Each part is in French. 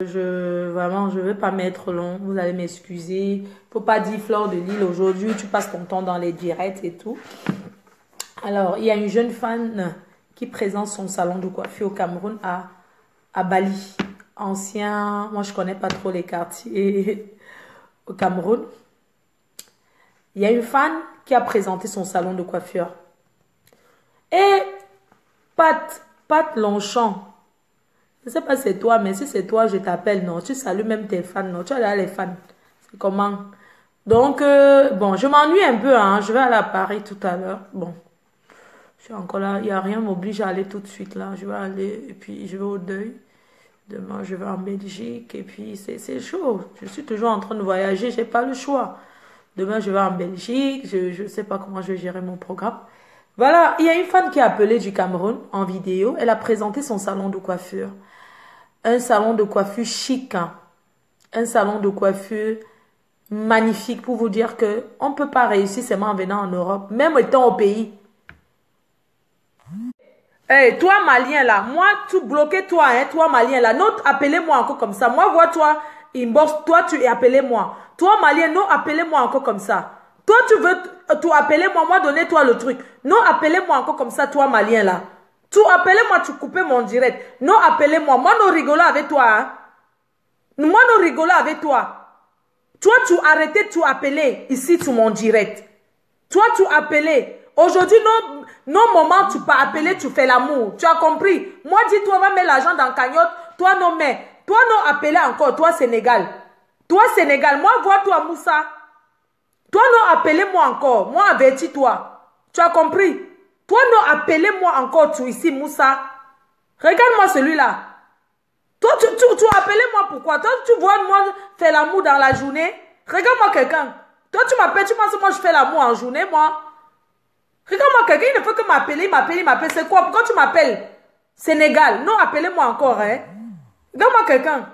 Vraiment, je ne veux pas m'être long. Vous allez m'excuser. Faut pas dire Fleur de Lille aujourd'hui. Tu passes ton temps dans les directs et tout. Alors, il y a une jeune fan qui présente son salon de coiffure au Cameroun à Bali. Ancien, moi je connais pas trop les quartiers au Cameroun. Il y a une fan qui a présenté son salon de coiffure. Et Pat Longchamp. Je ne sais pas si c'est toi, mais si c'est toi, je t'appelle, non. Tu salues même tes fans, non. Tu as là les fans. C'est comment? Donc, bon, je m'ennuie un peu, hein. Je vais aller à Paris tout à l'heure. Bon, je suis encore là. Il n'y a rien m'oblige à aller tout de suite, là. Je vais aller, et puis je vais au deuil. Demain, je vais en Belgique, et puis c'est chaud. Je suis toujours en train de voyager, j'ai pas le choix. Demain, je vais en Belgique. Je ne sais pas comment je vais gérer mon programme. Voilà, il y a une fan qui a appelé du Cameroun en vidéo. Elle a présenté son salon de coiffure. Un salon de coiffure chic, hein. Un salon de coiffure magnifique pour vous dire que on ne peut pas réussir seulement en venant en Europe, même étant au pays. Hey, toi Malien là, moi tu bloquais toi, hein, toi Malien là, non appelez-moi encore comme ça. Moi vois toi, inbox, toi tu appelez-moi. Toi Malien, non appelez-moi encore comme ça. Toi tu veux tout appeler moi donner toi le truc. Non appelez-moi encore comme ça, toi Malien là. Tout appelez-moi, tu coupes mon direct. Non, appelez-moi. Moi, nous rigolons avec toi. Hein? Moi, nous rigolons avec toi. Toi, tu arrêtais de tout appeler ici sur mon direct. Toi, tu appelais. Aujourd'hui, non moment, tu peux appeler, tu fais l'amour. Tu as compris? Moi, dis-toi, va mettre l'argent dans la cagnotte. Toi, non, mais. Toi, non, appelez encore. Toi, Sénégal. Toi, Sénégal. Moi, vois-toi, Moussa. Toi, non, appelez-moi encore. Moi, avertis-toi. Tu as compris? Toi, non, appelez-moi encore, tu ici, Moussa. Regarde-moi celui-là. Toi, tu appelez-moi pourquoi? Toi, tu vois moi faire l'amour dans la journée. Regarde-moi quelqu'un. Toi, tu m'appelles, tu penses que moi, je fais l'amour en journée, moi. Regarde-moi quelqu'un, il ne faut que m'appeler, il m'appelle. C'est quoi? Pourquoi tu m'appelles? Sénégal. Non, appelez-moi encore, hein. Regarde-moi quelqu'un.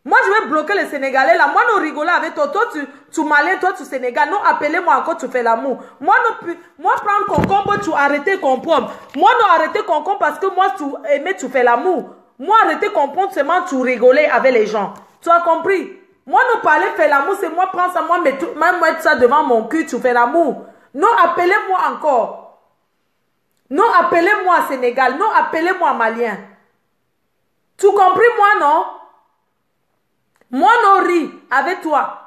Moi, je vais bloquer les Sénégalais là. Moi, nous rigolons avec toi. Toi, tu malais, toi, tu Sénégal. Non, appelez-moi encore, tu fais l'amour. Moi, prendre concombre, tu arrêter comprendre. Moi, non, arrêter concombre parce que moi, tu aimais, tu fais l'amour. Moi, arrêter comprendre, seulement tu rigolais avec les gens. Tu as compris? Moi, nous parler, faire l'amour, c'est moi, prendre ça, moi, mettre ça devant mon cul, tu fais l'amour. Non, appelez-moi encore. Non, appelez-moi Sénégal. Non, appelez-moi Malien. Tu compris, moi, non? Moi, non, ris avec toi.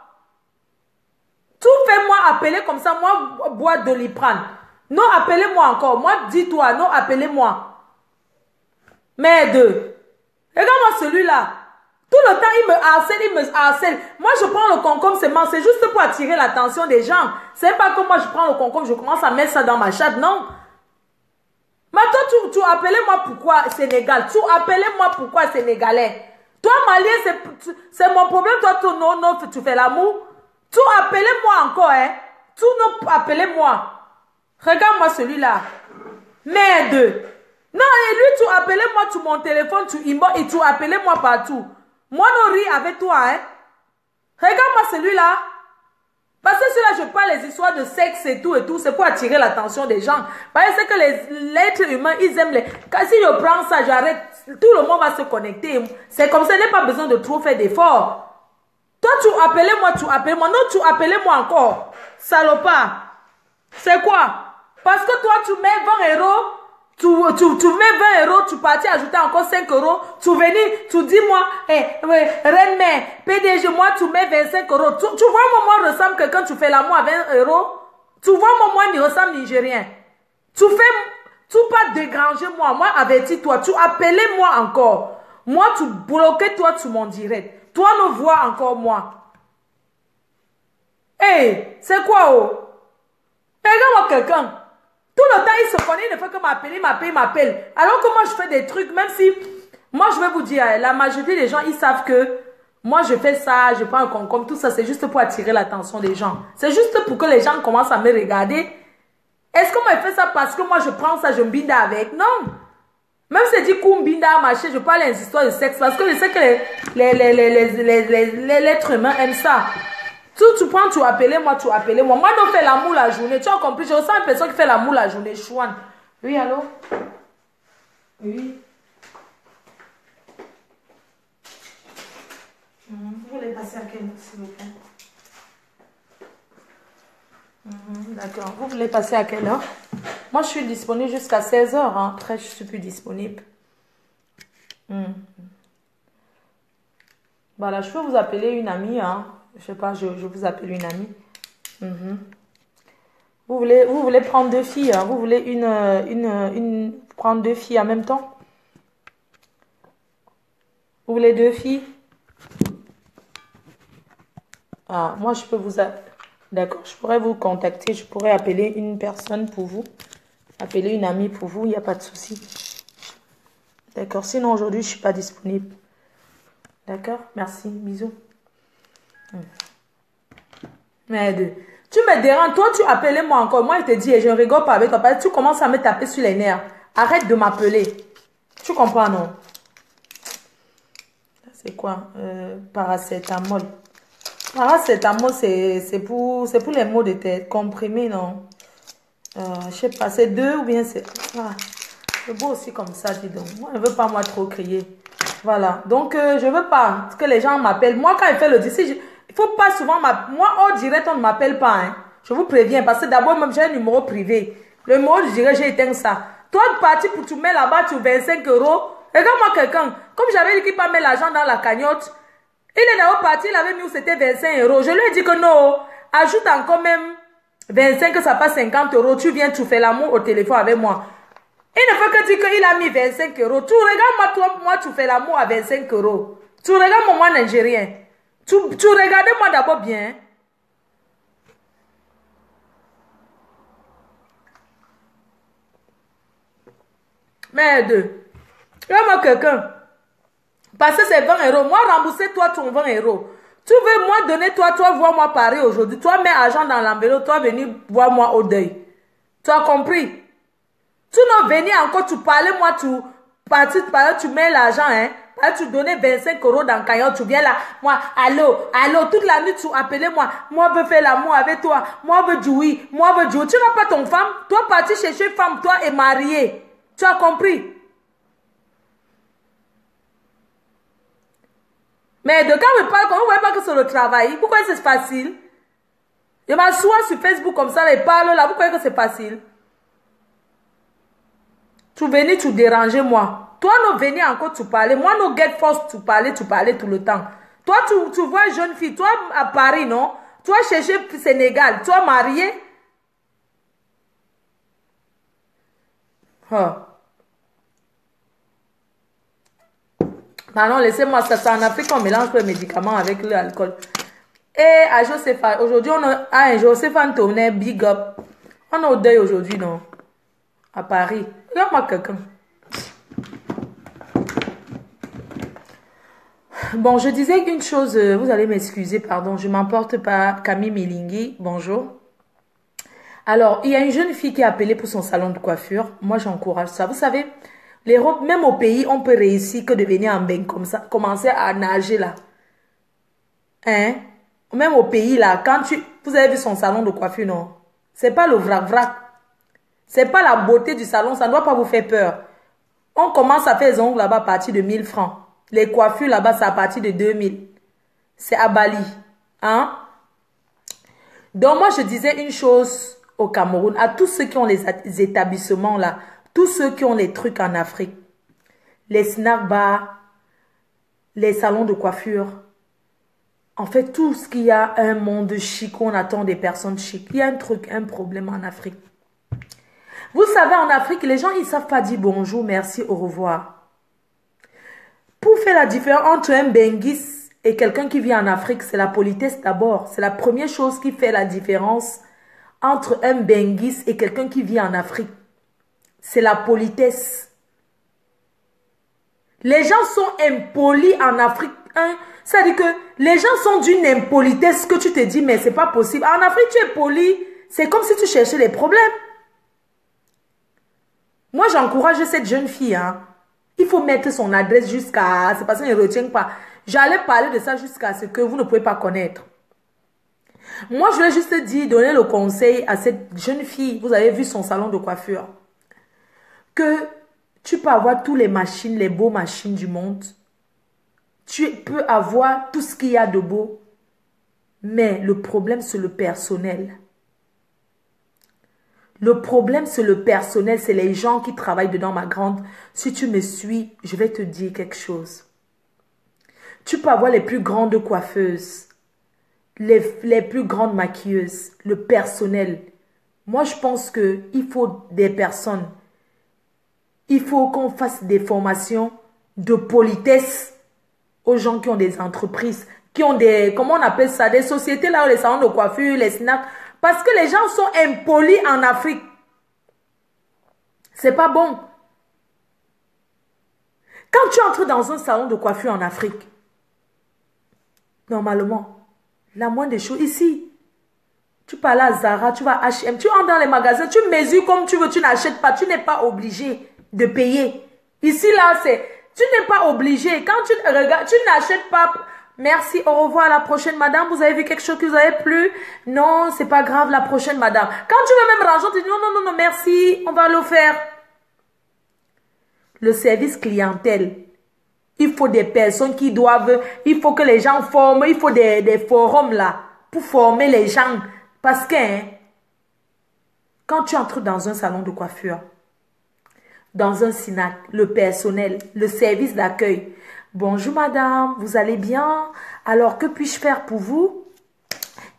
Tout fais-moi appeler comme ça, moi, bois de Doliprane. Non, appelez-moi encore. Moi, dis-toi, non, appelez-moi. Merde. Regarde-moi celui-là. Tout le temps, il me harcèle. Moi, je prends le concombre seulement. C'est juste pour attirer l'attention des gens. C'est pas que moi, je prends le concombre, je commence à mettre ça dans ma chatte, non. Mais toi, tu appelez-moi pourquoi Sénégal. Tu appelez-moi pourquoi Sénégalais. Toi, Malien, c'est mon problème. Toi, non, tu fais l'amour. Tu appelez-moi encore, hein. Tu non, appelez-moi. Regarde-moi celui-là. Merde. Non, et lui, tu appelez-moi sur mon téléphone, et tu appelez-moi partout. Moi, non, ris avec toi, hein. Regarde-moi celui-là. Parce que celui-là, je parle les histoires de sexe et tout, c'est pour attirer l'attention des gens. Parce que l'être humain, ils aiment les... Quand si je prends ça, j'arrête, tout le monde va se connecter. C'est comme ça, il n'y a pas besoin de trop faire d'efforts. Toi, tu appelez-moi. Non, tu appelez-moi encore. Salopard. C'est quoi? Parce que toi, tu mets 20 euros, tu mets 20 euros, tu partis ajouter encore 5 euros, tu venais, tu dis moi, reine mère, PDG, moi tu mets 25 euros. Tu vois moi ressemble que quand tu fais l'amour à 20 euros, tu vois moi il ressemble nigérien. Tu pas dégranger moi avertis-toi, tu appelez-moi encore. Moi tu bloquais toi sur mon direct. Toi ne vois encore moi. Hey, c'est quoi oh? Regarde-moi quelqu'un. Tout le temps, il se connaît, il ne fait que m'appeler. Alors que moi, je fais des trucs, même si... Moi, je vais vous dire, la majorité des gens, ils savent que moi, je fais ça, je prends un concombre, tout ça, c'est juste pour attirer l'attention des gens. C'est juste pour que les gens commencent à me regarder. Est-ce que moi, je fais ça parce que moi, je prends ça, je me binde avec? Non. Même si je dis Kumbinda, marché, je parle des histoires de sexe, parce que je sais que l'être humain aime ça. Tu prends, tu appelez-moi. Moi, non, fais l'amour la journée. Tu as compris? Je ressens une personne qui fait l'amour la journée. Chouane. Oui, allô? Oui. passer à quelle heure, s'il vous plaît? D'accord. Vous voulez passer à quelle heure? Moi, je suis disponible jusqu'à 16 heures. Hein. Après, je suis plus disponible. Voilà, je peux vous appeler une amie. Hein. Je sais pas, je vous appelle une amie. Vous voulez prendre deux filles. Hein. Vous voulez prendre deux filles en même temps? Vous voulez deux filles? Ah, moi, je peux vous... D'accord, je pourrais vous contacter. Je pourrais appeler une personne pour vous. Appeler une amie pour vous, il n'y a pas de souci. D'accord, sinon aujourd'hui, je ne suis pas disponible. D'accord, merci, bisous. Merde, tu me déranges, toi, tu appelais moi encore. Moi, je te dis, et je ne rigole pas avec toi. Parce que tu commences à me taper sur les nerfs. Arrête de m'appeler. Tu comprends, non? C'est quoi? Paracétamol. Paracétamol, c'est pour les maux de tête. Comprimé, non? Je sais pas, c'est deux ou bien c'est... Ah, c'est beau aussi comme ça, dis donc. Moi, je ne veux pas, moi, trop crier. Voilà. Donc, je ne veux pas que les gens m'appellent. Moi, quand il fait le il ne faut pas souvent m'appeler. Moi, on dirait on ne m'appelle pas. Hein. Je vous préviens. Parce que d'abord, même j'ai un numéro privé. Le numéro, je dirais, j'ai éteint ça. Toi, parti pour tu mets là-bas, tu 25 euros. Regarde-moi quelqu'un. Comme j'avais dit qu'il ne pas mettre l'argent dans la cagnotte. Il est d'abord parti, il avait mis où c'était 25 euros. Je lui ai dit que non. Ajoute encore même 25, que ça passe 50 euros. Tu viens, tu fais l'amour au téléphone avec moi. Il ne faut que dire qu'il a mis 25 euros. Tu regardes moi, tu fais l'amour à 25 euros. Tu regardes moi, Nigérien. Tu regardez moi d'abord bien. Merde. Regarde-moi quelqu'un. Parce que c'est 20 euros. Moi, rembourser toi ton 20 euros. Tu veux moi donner toi voir moi Paris aujourd'hui. Toi, mets argent dans l'enveloppe. Toi, venir voir moi au deuil. Tu as compris? Tu n'as venu encore, tu parlais, moi, tu partis, tu mets l'argent, hein. Tu donnais 25 euros dans le cagnotte, tu viens là, moi, allô, toute la nuit, tu appelais moi, moi, je veux faire l'amour avec toi, moi, je veux jouir, moi, je veux jouer. Tu n'as pas ton femme, toi, parti chercher une femme, toi, et marié. Tu as compris? Mais de quand je parle, vous voyez pas que c'est le travail, pourquoi c'est facile? Je m'assois sur Facebook comme ça, et parle là, vous croyez que c'est facile? Tu venais, tu dérangeais moi. Toi, nous venais encore, tu parlais. Moi, nous get force, tu parlais tout le temps. Toi, tu vois jeune fille, toi à Paris, non? Toi, chercher Sénégal, toi marié. Pardon, laissez-moi ça. En Afrique, on mélange les médicaments avec l'alcool. Et à Joséphane, aujourd'hui, on a un Joséphane tourné, big up. On est au deuil aujourd'hui, non? À Paris. Regarde-moi quelqu'un. Bon, je disais une chose, vous allez m'excuser, pardon, je m'emporte pas. Camille Milingui, bonjour. Alors, il y a une jeune fille qui a appelé pour son salon de coiffure. Moi, j'encourage ça. Vous savez, l'Europe, même au pays, on peut réussir que de venir en bain comme ça, commencer à nager là. Hein? Même au pays là, quand vous avez vu son salon de coiffure, non? C'est pas le vrac-vrac. C'est pas la beauté du salon, ça ne doit pas vous faire peur. On commence à faire les ongles là-bas à partir de 1000 francs. Les coiffures là-bas, c'est à partir de 2000. C'est à Bali. Hein? Donc moi, je disais une chose au Cameroun, à tous ceux qui ont les établissements là, tous ceux qui ont les trucs en Afrique, les snack bars, les salons de coiffure, en fait, tout ce qu'il y a un monde chic où on attend des personnes chic. Il y a un problème en Afrique. Vous savez, en Afrique, les gens, ils ne savent pas dire bonjour, merci, au revoir. Pour faire la différence entre un Benguis et quelqu'un qui vit en Afrique, c'est la politesse d'abord. C'est la première chose qui fait la différence entre un Benguis et quelqu'un qui vit en Afrique. C'est la politesse. Les gens sont impolis en Afrique. Hein? C'est-à-dire que les gens sont d'une impolitesse que tu te dis, mais c'est pas possible. En Afrique, tu es poli. C'est comme si tu cherchais les problèmes. Moi, j'encourage cette jeune fille. Hein. Il faut mettre son adresse jusqu'à... C'est parce qu'elle ne retient pas. J'allais parler de ça jusqu'à ce que vous ne pouvez pas connaître. Moi, je voulais juste dire, donner le conseil à cette jeune fille. Vous avez vu son salon de coiffure. Que tu peux avoir toutes les machines, les beaux machines du monde. peux avoir tout ce qu'il y a de beau, mais le problème, c'est le personnel. Le problème, c'est le personnel, c'est les gens qui travaillent dedans, ma grande. Si tu me suis, je vais te dire quelque chose. Tu peux avoir les plus grandes coiffeuses, les plus grandes maquilleuses, le personnel. Moi, je pense qu'il faut des personnes. Il faut qu'on fasse des formations de politesse aux gens qui ont des entreprises, qui ont des, comment on appelle ça, des sociétés là où les salons de coiffure, les snacks. Parce que les gens sont impolis en Afrique. C'est pas bon. Quand tu entres dans un salon de coiffure en Afrique, normalement, la moindre des choses, ici, tu parles à Zara, tu vas à H&M, tu entres dans les magasins, tu mesures comme tu veux, tu n'achètes pas, tu n'es pas obligé de payer. Ici, là, tu n'es pas obligé. Quand tu regardes, tu n'achètes pas. Merci, au revoir, à la prochaine, madame. Vous avez vu quelque chose qui vous avait plu? Non, c'est pas grave, la prochaine, madame. Quand tu veux même ranger, tu dis non, non, non, non, merci, on va le faire. Le service clientèle. Il faut des personnes qui doivent, il faut que les gens forment, il faut des forums là, pour former les gens. Parce que, hein, quand tu entres dans un salon de coiffure, dans un SINAC, le personnel, le service d'accueil. Bonjour madame, vous allez bien? Alors que puis-je faire pour vous?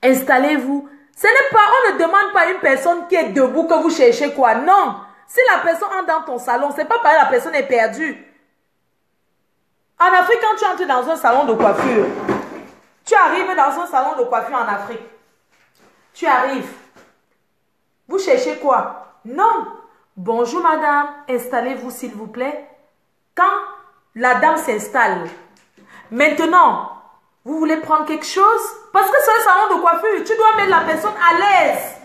Installez-vous. Ce n'est pas, on ne demande pas à une personne qui est debout que vous cherchez quoi. Non. Si la personne entre dans ton salon, c'est pas pareil, la personne est perdue. En Afrique, quand tu entres dans un salon de coiffure, tu arrives dans un salon de coiffure en Afrique. Tu arrives. Vous cherchez quoi? Non. Bonjour madame, installez-vous s'il vous plaît. Quand la dame s'installe, maintenant, vous voulez prendre quelque chose? Parce que c'est un salon de coiffure, tu dois mettre la personne à l'aise.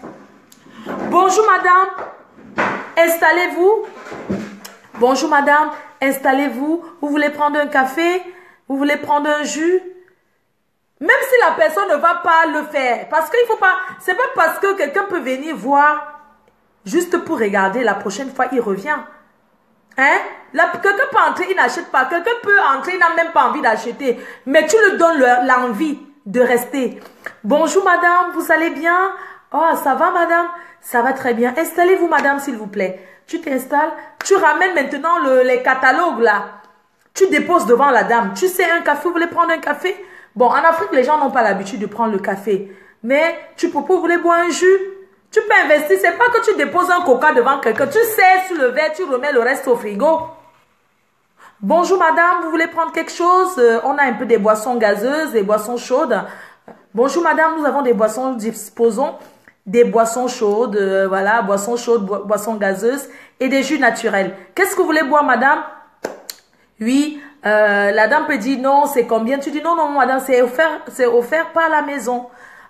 Bonjour madame, installez-vous. Bonjour madame, installez-vous. Vous voulez prendre un café? Vous voulez prendre un jus? Même si la personne ne va pas le faire, parce qu'il faut pas, c'est pas parce que quelqu'un peut venir voir juste pour regarder, la prochaine fois, il revient. Hein? Quelqu'un peut entrer, il n'achète pas. Quelqu'un peut entrer, il n'a même pas envie d'acheter. Mais tu lui donnes l'envie de rester. Bonjour madame, vous allez bien? Oh, ça va madame? Ça va très bien. Installez-vous madame, s'il vous plaît. Tu t'installes. Tu ramènes maintenant les catalogues là. Tu déposes devant la dame. Tu sais, un café, vous voulez prendre un café? Bon, en Afrique, les gens n'ont pas l'habitude de prendre le café. Mais tu peux, vous voulez boire un jus? Tu peux investir, c'est pas que tu déposes un coca devant quelqu'un. Tu sais sur le verre, tu remets le reste au frigo. Bonjour madame, vous voulez prendre quelque chose? On a un peu des boissons gazeuses, des boissons chaudes. Bonjour madame, nous avons des boissons, disposons des boissons chaudes, voilà, boissons chaudes, boissons gazeuses et des jus naturels. Qu'est-ce que vous voulez boire madame? Oui, la dame peut dire non, c'est combien? Tu dis non, non madame, c'est offert par la maison.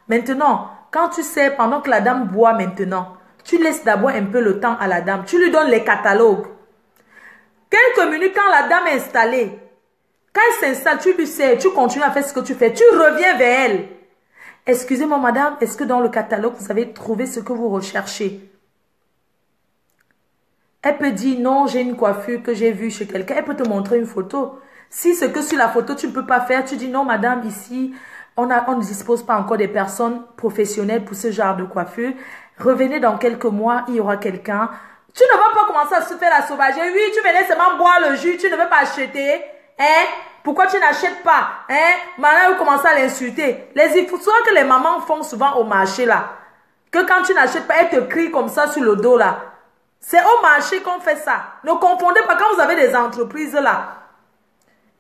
Maintenant, quand tu sais, pendant que la dame boit maintenant, tu laisses d'abord un peu le temps à la dame. Tu lui donnes les catalogues. Quelques minutes, quand la dame est installée, quand elle s'installe, tu lui sais, tu continues à faire ce que tu fais. Tu reviens vers elle. Excusez-moi madame, est-ce que dans le catalogue, vous avez trouvé ce que vous recherchez? Elle peut dire non, j'ai une coiffure que j'ai vue chez quelqu'un. Elle peut te montrer une photo. Si ce que sur la photo, tu ne peux pas faire, tu dis non madame, ici... On ne dispose pas encore des personnes professionnelles pour ce genre de coiffure. Revenez dans quelques mois, il y aura quelqu'un. Tu ne vas pas commencer à se faire la sauvagerie. Oui, tu venais seulement boire le jus, tu ne veux pas acheter. Hein? Pourquoi tu n'achètes pas? Hein? Maintenant, vous commencez à l'insulter. Les histoires que les mamans font souvent au marché là. Que quand tu n'achètes pas, elles te crient comme ça sur le dos là. C'est au marché qu'on fait ça. Ne confondez pas quand vous avez des entreprises là.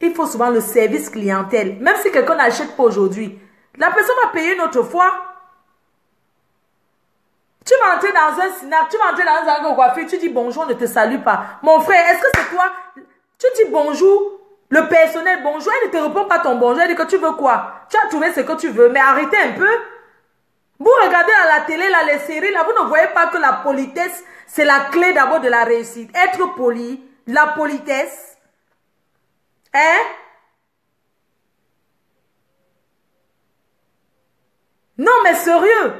Il faut souvent le service clientèle. Même si quelqu'un n'achète pas aujourd'hui, la personne va payer une autre fois. Tu vas entrer dans un SINAC, tu vas entrer dans un salon de coiffure, tu dis bonjour, on ne te salue pas. Mon frère, est-ce que c'est toi? Tu dis bonjour, le personnel bonjour, elle ne te répond pas ton bonjour, elle dit que tu veux quoi? Tu as trouvé ce que tu veux, mais arrêtez un peu. Vous regardez à la télé, là, les séries, là, vous ne voyez pas que la politesse, c'est la clé d'abord de la réussite. Être poli, la politesse. Hein? Non, mais sérieux.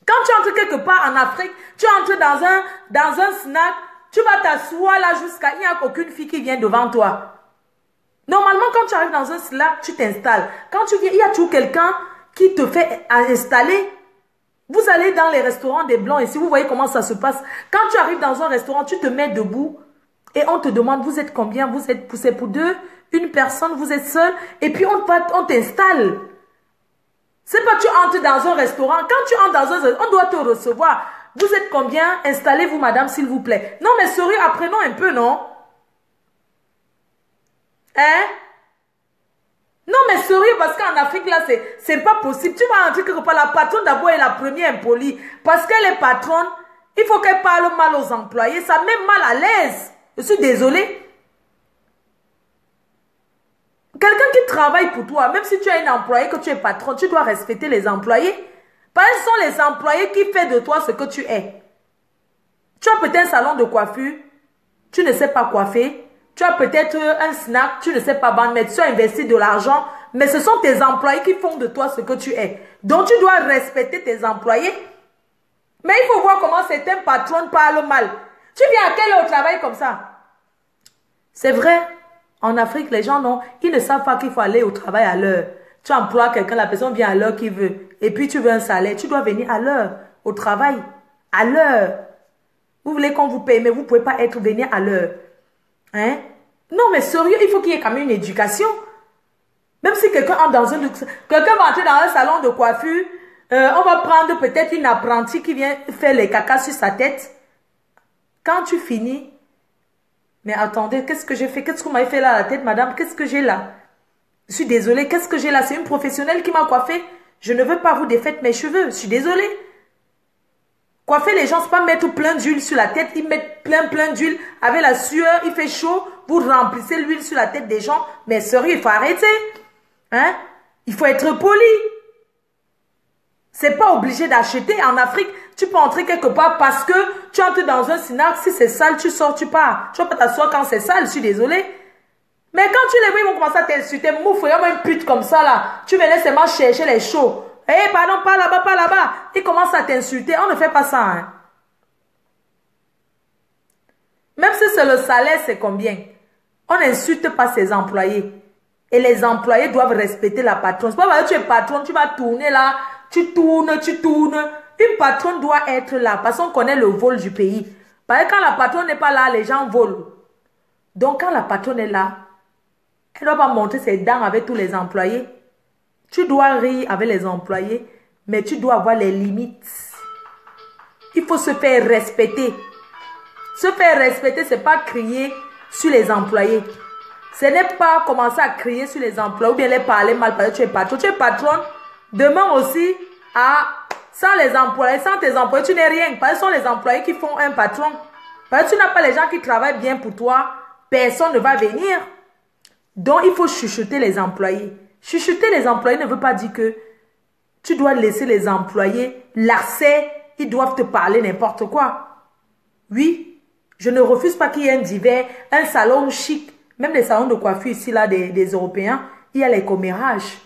Quand tu entres quelque part en Afrique, tu entres dans un snack, tu vas t'asseoir là jusqu'à... Il n'y a aucune fille qui vient devant toi. Normalement, quand tu arrives dans un Slack, tu t'installes. Quand tu viens, il y a toujours quelqu'un qui te fait installer. Vous allez dans les restaurants des Blancs et si vous voyez comment ça se passe. Quand tu arrives dans un restaurant, tu te mets debout et on te demande, vous êtes combien? Vous êtes poussé pour deux, une personne, vous êtes seul et puis on t'installe. C'est pas tu entres dans un restaurant. Quand tu entres dans un restaurant, on doit te recevoir. Vous êtes combien? Installez-vous, madame, s'il vous plaît. Non, mais sérieux, apprenons un peu, non? Hein? Non, mais sérieux, parce qu'en Afrique, là, c'est pas possible. Tu vas entrer quelque part, la patronne d'abord est la première impolie. Parce qu'elle est patronne, il faut qu'elle parle mal aux employés. Ça met mal à l'aise. Je suis désolée. Quelqu'un qui travaille pour toi, même si tu as un employé, que tu es patron, tu dois respecter les employés. Parce que ce sont les employés qui font de toi ce que tu es. Tu as peut-être un salon de coiffure, tu ne sais pas coiffer. Tu as peut-être un snack, tu ne sais pas vendre, mais tu as investi de l'argent. Mais ce sont tes employés qui font de toi ce que tu es. Donc tu dois respecter tes employés. Mais il faut voir comment certains patrons parlent mal. Tu viens à quelle heure au travail comme ça? C'est vrai. En Afrique, les gens, non, ils ne savent pas qu'il faut aller au travail à l'heure. Tu emploies quelqu'un, la personne vient à l'heure qu'il veut. Et puis tu veux un salaire. Tu dois venir à l'heure, au travail. À l'heure. Vous voulez qu'on vous paye, mais vous ne pouvez pas venir à l'heure. Hein? Non, mais sérieux, il faut qu'il y ait quand même une éducation. Même si quelqu'un entre dans quelqu'un va entrer dans un salon de coiffure, on va prendre peut-être une apprentie qui vient faire les cacas sur sa tête. Quand tu finis, mais attendez, qu'est-ce que j'ai fait? Qu'est-ce que vous m'avez fait là à la tête, madame? Qu'est-ce que j'ai là? Je suis désolée, qu'est-ce que j'ai là? C'est une professionnelle qui m'a coiffé. Je ne veux pas vous défaire mes cheveux, je suis désolée. Coiffer les gens, c'est pas mettre plein d'huile sur la tête. Ils mettent plein d'huile. Avec la sueur, il fait chaud. Vous remplissez l'huile sur la tête des gens. Mais sérieux, il faut arrêter. Hein? Il faut être poli. C'est pas obligé d'acheter. En Afrique, tu peux entrer quelque part parce que tu entres dans un snack. Si c'est sale, tu sors, tu pars. Tu vas pas t'asseoir quand c'est sale, je suis désolée. Mais quand tu les vois, ils vont commencer à t'insulter. Mouf, il y a une pute comme ça là. Tu venais seulement chercher les shows. Eh, pardon, pas là-bas, pas là-bas. Ils commencent à t'insulter. On ne fait pas ça. Hein. Même si c'est le salaire, c'est combien? On n'insulte pas ses employés. Et les employés doivent respecter la patronne. C'est pas parce que tu es patron, tu vas tourner là. Tu tournes. Une patronne doit être là. Parce qu'on connaît le vol du pays. Parce que quand la patronne n'est pas là, les gens volent. Donc quand la patronne est là, elle ne doit pas monter ses dents avec tous les employés. Tu dois rire avec les employés, mais tu dois avoir les limites. Il faut se faire respecter. Se faire respecter, ce n'est pas crier sur les employés. Ce n'est pas commencer à crier sur les employés ou bien les parler mal parce que tu es patron. Tu es patron. Demain aussi, sans les employés, sans tes employés, tu n'es rien. Parce que ce sont les employés qui font un patron. Parce que tu n'as pas les gens qui travaillent bien pour toi, personne ne va venir. Donc, il faut chuchoter les employés. Chuchoter les employés ne veut pas dire que tu dois laisser les employés lasser, ils doivent te parler n'importe quoi. Oui, je ne refuse pas qu'il y ait un divers, un salon chic, même les salons de coiffure ici, là, des Européens, il y a les commérages.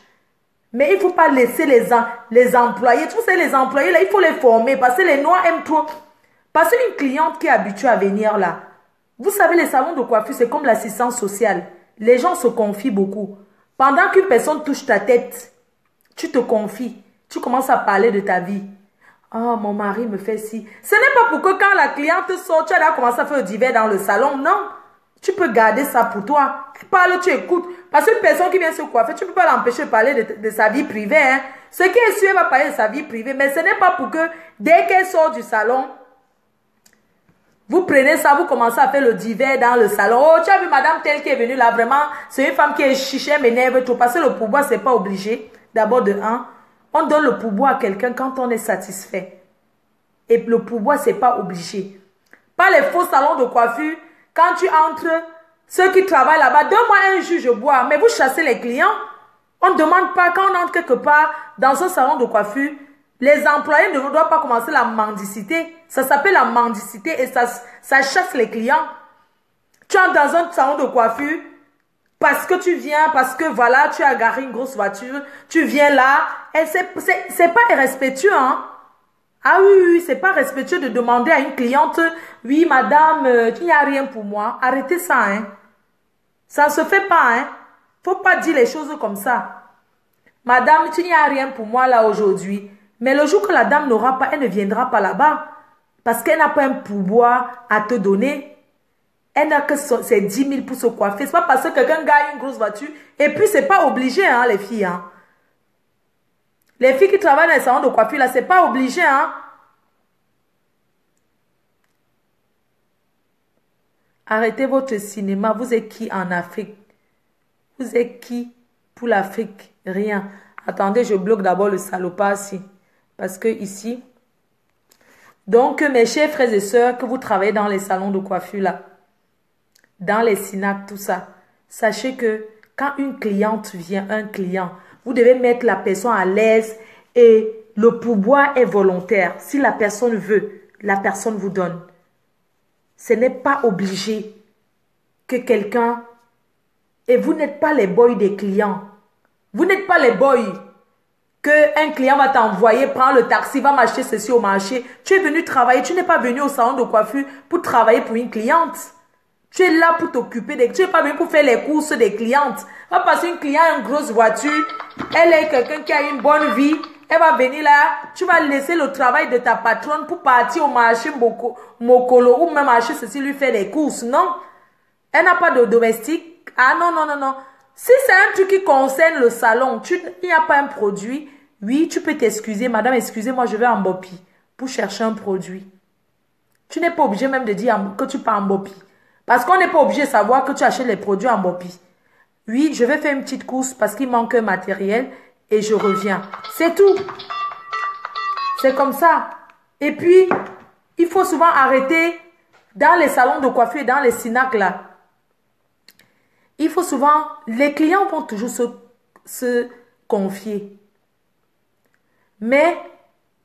Mais il ne faut pas laisser les employés, tu sais, les employés, là, il faut les former, parce que les Noirs aiment trop. Parce qu'une cliente qui est habituée à venir là, vous savez, les salons de coiffure, c'est comme l'assistance sociale. Les gens se confient beaucoup. Pendant qu'une personne touche ta tête, tu te confies. Tu commences à parler de ta vie. Oh, mon mari me fait ci. Ce n'est pas pour que quand la cliente sort, tu as commencé à faire le divers dans le salon. Non. Tu peux garder ça pour toi. Elle parle, tu écoutes. Parce qu'une personne qui vient se coiffer, tu ne peux pas l'empêcher de parler de sa vie privée. Hein. Ce qui est sûr, elle va parler de sa vie privée. Mais ce n'est pas pour que dès qu'elle sort du salon, vous prenez ça, vous commencez à faire le divers dans le salon. Oh, tu as vu madame telle qui est venue là, vraiment, c'est une femme qui est chichée, m'énerve trop. Parce que le pourboire, c'est pas obligé. D'abord de un, on donne le pourboire à quelqu'un quand on est satisfait. Et le pourboire, c'est pas obligé. Pas les faux salons de coiffure. Quand tu entres, ceux qui travaillent là-bas, donne-moi un jus, je bois. Mais vous chassez les clients. On ne demande pas, quand on entre quelque part dans un salon de coiffure, les employés ne doivent pas commencer la mendicité. Ça s'appelle la mendicité et ça chasse les clients. Tu entres dans un salon de coiffure parce que tu viens, parce que voilà, tu as garé une grosse voiture, tu viens là. Et c'est pas irrespectueux, hein. Ah oui, c'est pas respectueux de demander à une cliente, oui madame, il n'y a rien pour moi. Arrêtez ça, hein. Ça ne se fait pas, hein. Faut pas dire les choses comme ça. Madame, tu n'y as rien pour moi là aujourd'hui. Mais le jour que la dame n'aura pas, elle ne viendra pas là-bas. Parce qu'elle n'a pas un pourboire à te donner. Elle n'a que ses 10 000 pour se coiffer. C'est pas parce que quelqu'un gagne une grosse voiture. Et puis, c'est pas obligé, hein, les filles. Hein. Les filles qui travaillent dans les salons de coiffure, là, c'est pas obligé, hein. Arrêtez votre cinéma. Vous êtes qui en Afrique? Vous êtes qui pour l'Afrique? Rien. Attendez, je bloque d'abord le salopard ici. Parce que ici... Donc, mes chers frères et sœurs, que vous travaillez dans les salons de coiffure, là, dans les SINAC, tout ça, sachez que quand une cliente vient, un client, vous devez mettre la personne à l'aise et le pourboire est volontaire. Si la personne veut, la personne vous donne. Ce n'est pas obligé que quelqu'un... Et vous n'êtes pas les boys des clients. Vous n'êtes pas les boys qu'un client va t'envoyer, prendre le taxi, va m'acheter ceci au marché. Tu es venu travailler, tu n'es pas venu au salon de coiffure pour travailler pour une cliente. Tu es là pour t'occuper des... Tu n'es pas venu pour faire les courses des clientes. Va passer une cliente a une grosse voiture. Elle est quelqu'un qui a une bonne vie. Elle va venir là. Tu vas laisser le travail de ta patronne pour partir au marché Mokolo ou même acheter ceci, lui faire les courses. Non. Elle n'a pas de domestique. Ah non, non, non, non. Si c'est un truc qui concerne le salon, il n'y a pas un produit. Oui, tu peux t'excuser. Madame, excusez-moi, je vais en Bopi pour chercher un produit. Tu n'es pas obligé même de dire que tu pars en Bopi. Parce qu'on n'est pas obligé de savoir que tu achètes les produits en Bopi. Oui, je vais faire une petite course parce qu'il manque un matériel et je reviens. C'est tout. C'est comme ça. Et puis, il faut souvent arrêter dans les salons de coiffure, dans les SINAC là. Il faut souvent, les clients vont toujours se confier. Mais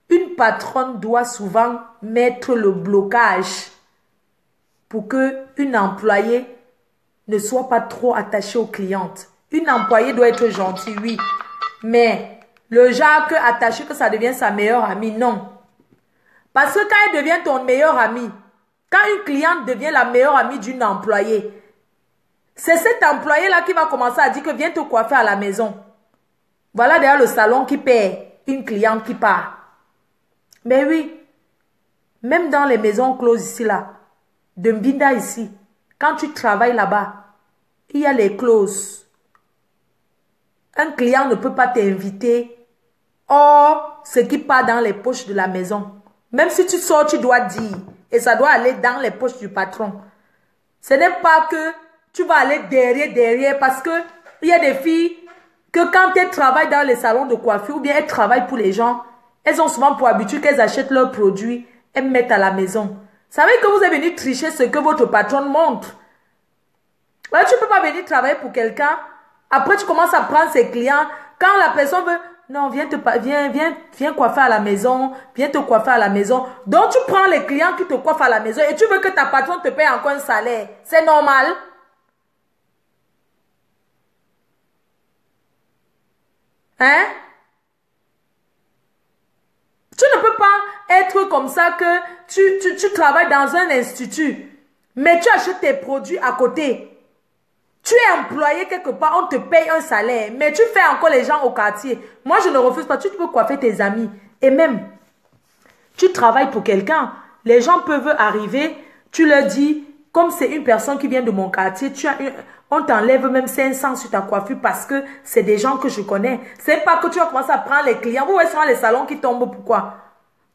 une patronne doit souvent mettre le blocage pour qu'une employée ne soit pas trop attachée aux clientes. Une employée doit être gentille, oui. Mais le genre attaché que ça devient sa meilleure amie, non. Parce que quand elle devient ton meilleure amie, quand une cliente devient la meilleure amie d'une employée, c'est cet employé-là qui va commencer à dire que viens te coiffer à la maison. Voilà d'ailleurs le salon qui paie une cliente qui part. Mais oui, même dans les maisons closes ici, là, de Mbinda ici, quand tu travailles là-bas, il y a les clauses. Un client ne peut pas t'inviter hors ce qui part dans les poches de la maison. Même si tu sors, tu dois dire. Et ça doit aller dans les poches du patron. Ce n'est pas que tu vas aller derrière parce que il y a des filles que quand elles travaillent dans les salons de coiffure ou bien elles travaillent pour les gens, elles ont souvent pour habitude qu'elles achètent leurs produits, elles mettent à la maison. Vous savez que vous êtes venu tricher ce que votre patron montre. Ouais, tu ne peux pas venir travailler pour quelqu'un. Après, tu commences à prendre ses clients. Quand la personne veut, non, viens coiffer à la maison, viens te coiffer à la maison. Donc, tu prends les clients qui te coiffent à la maison et tu veux que ta patronne te paye encore un salaire. C'est normal. Hein? Tu ne peux pas être comme ça que tu travailles dans un institut, mais tu achètes tes produits à côté. Tu es employé quelque part, on te paye un salaire, mais tu fais encore les gens au quartier. Moi, je ne refuse pas. Tu peux coiffer tes amis. Et même, tu travailles pour quelqu'un. Les gens peuvent arriver, tu leur dis, comme c'est une personne qui vient de mon quartier, on t'enlève même 500 sur ta coiffure parce que c'est des gens que je connais. C'est pas que tu vas commencer à prendre les clients. Vous voyez souvent les salons qui tombent. Pourquoi?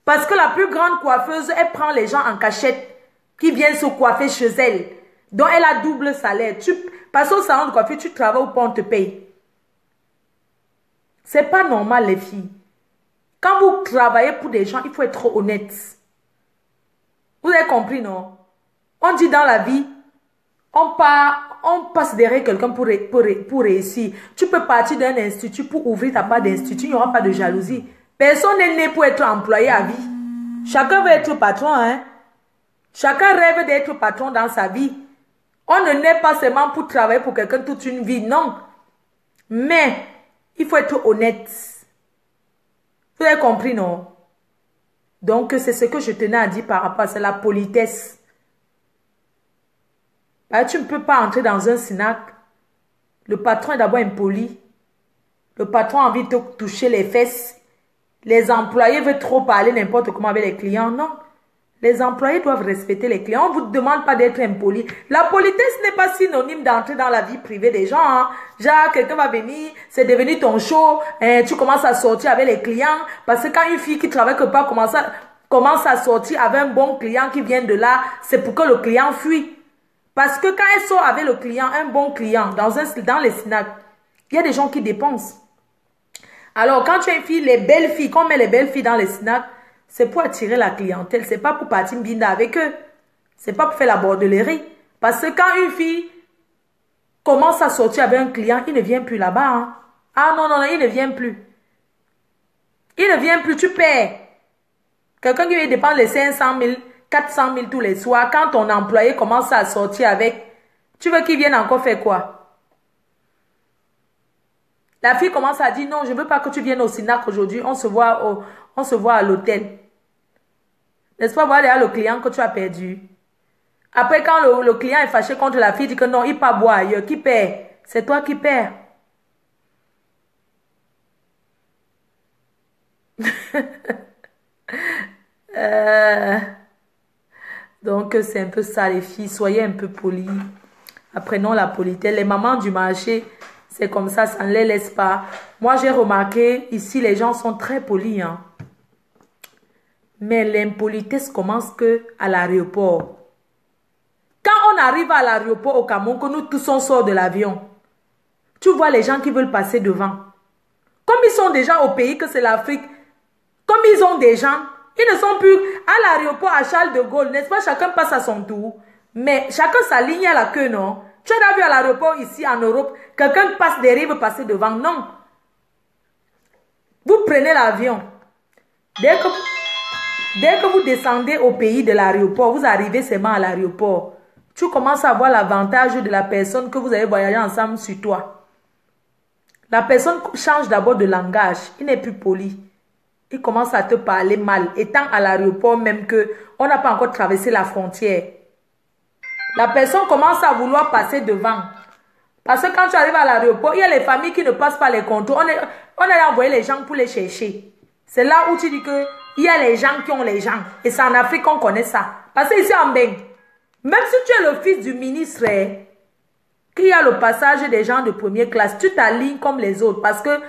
Parce que la plus grande coiffeuse, elle prend les gens en cachette qui viennent se coiffer chez elle. Donc, elle a double salaire. Parce qu'au salon de coiffure, tu travailles ou pas, on te paye. C'est pas normal, les filles. Quand vous travaillez pour des gens, il faut être honnête. Vous avez compris, non? On dit dans la vie, on passe derrière quelqu'un pour réussir. Tu peux partir d'un institut pour ouvrir ta part d'institut, il n'y aura pas de jalousie. Personne n'est né pour être employé à vie. Chacun veut être patron, hein? Chacun rêve d'être patron dans sa vie. On ne naît pas seulement pour travailler pour quelqu'un toute une vie, non. Mais, il faut être honnête. Vous avez compris, non? Donc, c'est ce que je tenais à dire par rapport à ça, la politesse. Tu ne peux pas entrer dans un SINAC Le patron est d'abord impoli. Le patron a envie de te toucher les fesses. Les employés veulent trop parler n'importe comment avec les clients. Non. Les employés doivent respecter les clients. On ne vous demande pas d'être impoli. La politesse n'est pas synonyme d'entrer dans la vie privée des gens. Hein. Genre, quelqu'un va venir, c'est devenu ton show. Tu commences à sortir avec les clients. Parce que quand une fille qui travaille quelque part commence à sortir avec un bon client qui vient de là, c'est pour que le client fuit. Parce que quand elle sort avec le client, un bon client, dans les snacks, il y a des gens qui dépensent. Alors, quand tu as une fille, les belles filles, qu'on met les belles filles dans les snacks, c'est pour attirer la clientèle. C'est pas pour partir binda avec eux. C'est pas pour faire la bordellerie. Parce que quand une fille commence à sortir avec un client, il ne vient plus là-bas. Hein. Ah non, non, non, il ne vient plus. Il ne vient plus, tu perds. Quelqu'un qui veut dépenser les 500 000, 400 000 tous les soirs, quand ton employé commence à sortir avec, tu veux qu'il vienne encore faire quoi? La fille commence à dire non, je ne veux pas que tu viennes au Sinac aujourd'hui, on se voit à l'hôtel. N'est-ce pas voir derrière le client que tu as perdu? Après, quand le client est fâché contre la fille, il dit que non, il part boire ailleurs. Qui perd? C'est toi qui perds. Donc, c'est un peu ça, les filles. Soyez un peu polies. Apprenons la politesse. Les mamans du marché, c'est comme ça ne les laisse pas. Moi, j'ai remarqué, ici, les gens sont très polis. Hein. Mais l'impolitesse commence que à l'aéroport. Quand on arrive à l'aéroport au Cameroun, que nous tous on sort de l'avion, tu vois les gens qui veulent passer devant. Comme ils sont déjà au pays que c'est l'Afrique, comme ils ont des gens, ils ne sont plus à l'aéroport à Charles de Gaulle, n'est-ce pas? Chacun passe à son tour. Mais chacun s'aligne à la queue, non? Tu as vu à l'aéroport ici en Europe, quelqu'un passe derrière, veut passer devant. Non. Vous prenez l'avion. Dès que vous descendez au pays de l'aéroport, vous arrivez seulement à l'aéroport. Tu commences à voir l'avantage de la personne que vous avez voyagé ensemble sur toi. La personne change d'abord de langage. Il n'est plus poli. Il commence à te parler mal. Étant à l'aéroport même que on n'a pas encore traversé la frontière. La personne commence à vouloir passer devant. Parce que quand tu arrives à l'aéroport, il y a les familles qui ne passent pas les contrôles. On a envoyé les gens pour les chercher. C'est là où tu dis que il y a les gens qui ont les gens. Et c'est en Afrique qu'on connaît ça. Parce que ici en Beng, même si tu es le fils du ministre, qu'il y a le passage des gens de première classe, tu t'alignes comme les autres. Parce que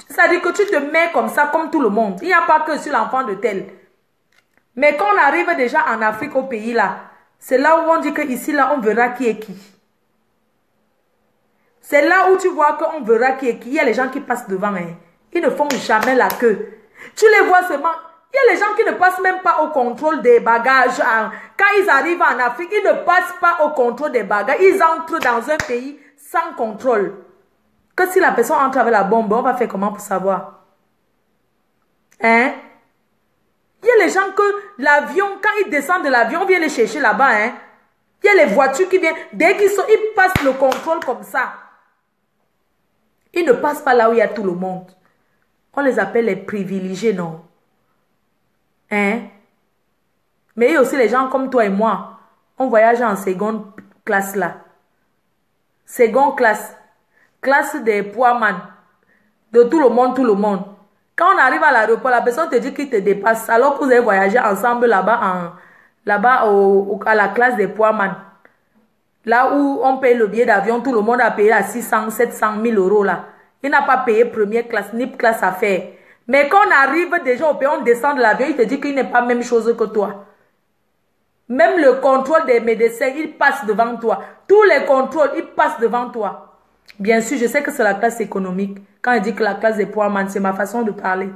ça dit que tu te mets comme ça, comme tout le monde. Il n'y a pas que sur l'enfant de tel. Mais quand on arrive déjà en Afrique, au pays là, c'est là où on dit qu'ici là, on verra qui est qui. C'est là où tu vois qu'on verra qui est qui. Il y a les gens qui passent devant. Hein. Ils ne font jamais la queue. Tu les vois seulement. Il y a les gens qui ne passent même pas au contrôle des bagages. Quand ils arrivent en Afrique, ils ne passent pas au contrôle des bagages. Ils entrent dans un pays sans contrôle. Que si la personne entre avec la bombe, on va faire comment pour savoir? Hein? Il y a les gens que l'avion, quand ils descendent de l'avion, on vient les chercher là-bas. Hein? Il y a les voitures qui viennent. Dès qu'ils sont, ils passent le contrôle comme ça. Ils ne passent pas là où il y a tout le monde. On les appelle les privilégiés, non? Hein? Mais il y a aussi les gens comme toi et moi. On voyage en seconde classe là. Seconde classe. Classe des poids-man. De tout le monde, tout le monde. Quand on arrive à l'aéroport, la personne te dit qu'il te dépasse. Alors que vous avez voyagé ensemble là-bas à la classe des poids-man. Là où on paye le billet d'avion, tout le monde a payé à 600, 700 000 euros là. Il n'a pas payé première classe, ni classe affaires. Mais quand on arrive déjà au pays, on descend de l'avion, il te dit qu'il n'est pas la même chose que toi. Même le contrôle des médecins, il passe devant toi. Tous les contrôles, ils passent devant toi. Bien sûr, je sais que c'est la classe économique. Quand je dis que la classe des poids-man, c'est ma façon de parler.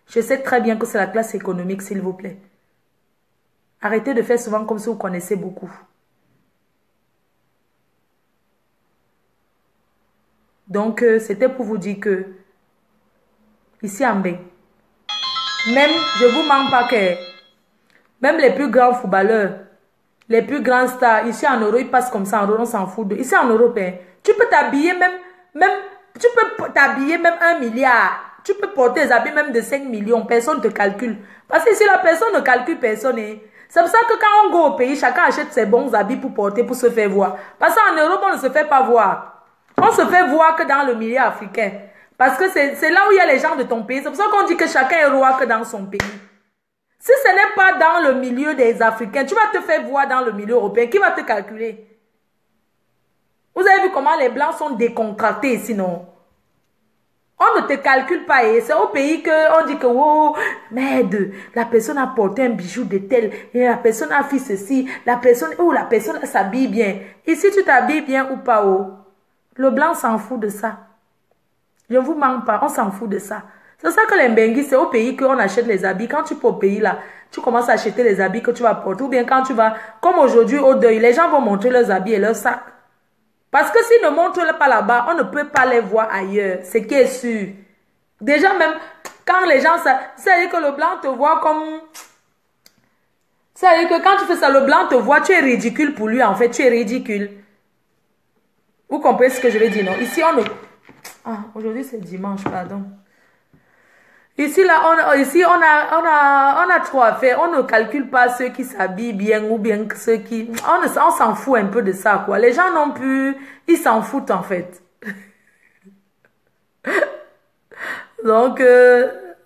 Je sais très bien que c'est la classe économique, s'il vous plaît. Arrêtez de faire souvent comme si vous connaissez beaucoup. Donc, c'était pour vous dire que, ici en Beng, même, je ne vous mens pas que, même les plus grands footballeurs, les plus grands stars, ici en Europe, ils passent comme ça en Europe, on s'en fout. Ici en Europe, hein, tu peux t'habiller tu peux t'habiller même 1 milliard. Tu peux porter des habits même de 5 millions, personne ne te calcule. Parce que si la personne ne calcule personne, hein, c'est pour ça que quand on go au pays, chacun achète ses bons habits pour porter, pour se faire voir. Parce qu'en Europe, on ne se fait pas voir. On se fait voir que dans le milieu africain. Parce que c'est là où il y a les gens de ton pays. C'est pour ça qu'on dit que chacun est roi que dans son pays. Si ce n'est pas dans le milieu des Africains, tu vas te faire voir dans le milieu européen. Qui va te calculer? Vous avez vu comment les Blancs sont décontractés ici, non? On ne te calcule pas. Et c'est au pays qu'on dit que, oh, merde, la personne a porté un bijou de tel, et la personne a fait ceci, la personne s'habille bien. Ici, tu t'habilles bien ou pas, oh? Le Blanc s'en fout de ça. Je ne vous manque pas, on s'en fout de ça. C'est ça que les Mbenguis, c'est au pays qu'on achète les habits. Quand tu peux au pays là, tu commences à acheter les habits que tu vas porter. Ou bien quand tu vas, comme aujourd'hui au deuil, les gens vont montrer leurs habits et leurs sacs. Parce que s'ils ne montrent pas là-bas, on ne peut pas les voir ailleurs. C'est qui est sûr. Déjà même, quand les gens, c'est-à-dire que le blanc te voit comme... C'est-à-dire que quand tu fais ça, le blanc te voit, tu es ridicule pour lui en fait, tu es ridicule. Vous comprenez ce que je veux dire, non? Ici, on ne... Ah, aujourd'hui c'est dimanche, pardon. Ici, là, on a trop à faire. On ne calcule pas ceux qui s'habillent bien ou bien ceux qui... On s'en fout un peu de ça, quoi. Les gens non plus, ils s'en foutent, en fait. Donc,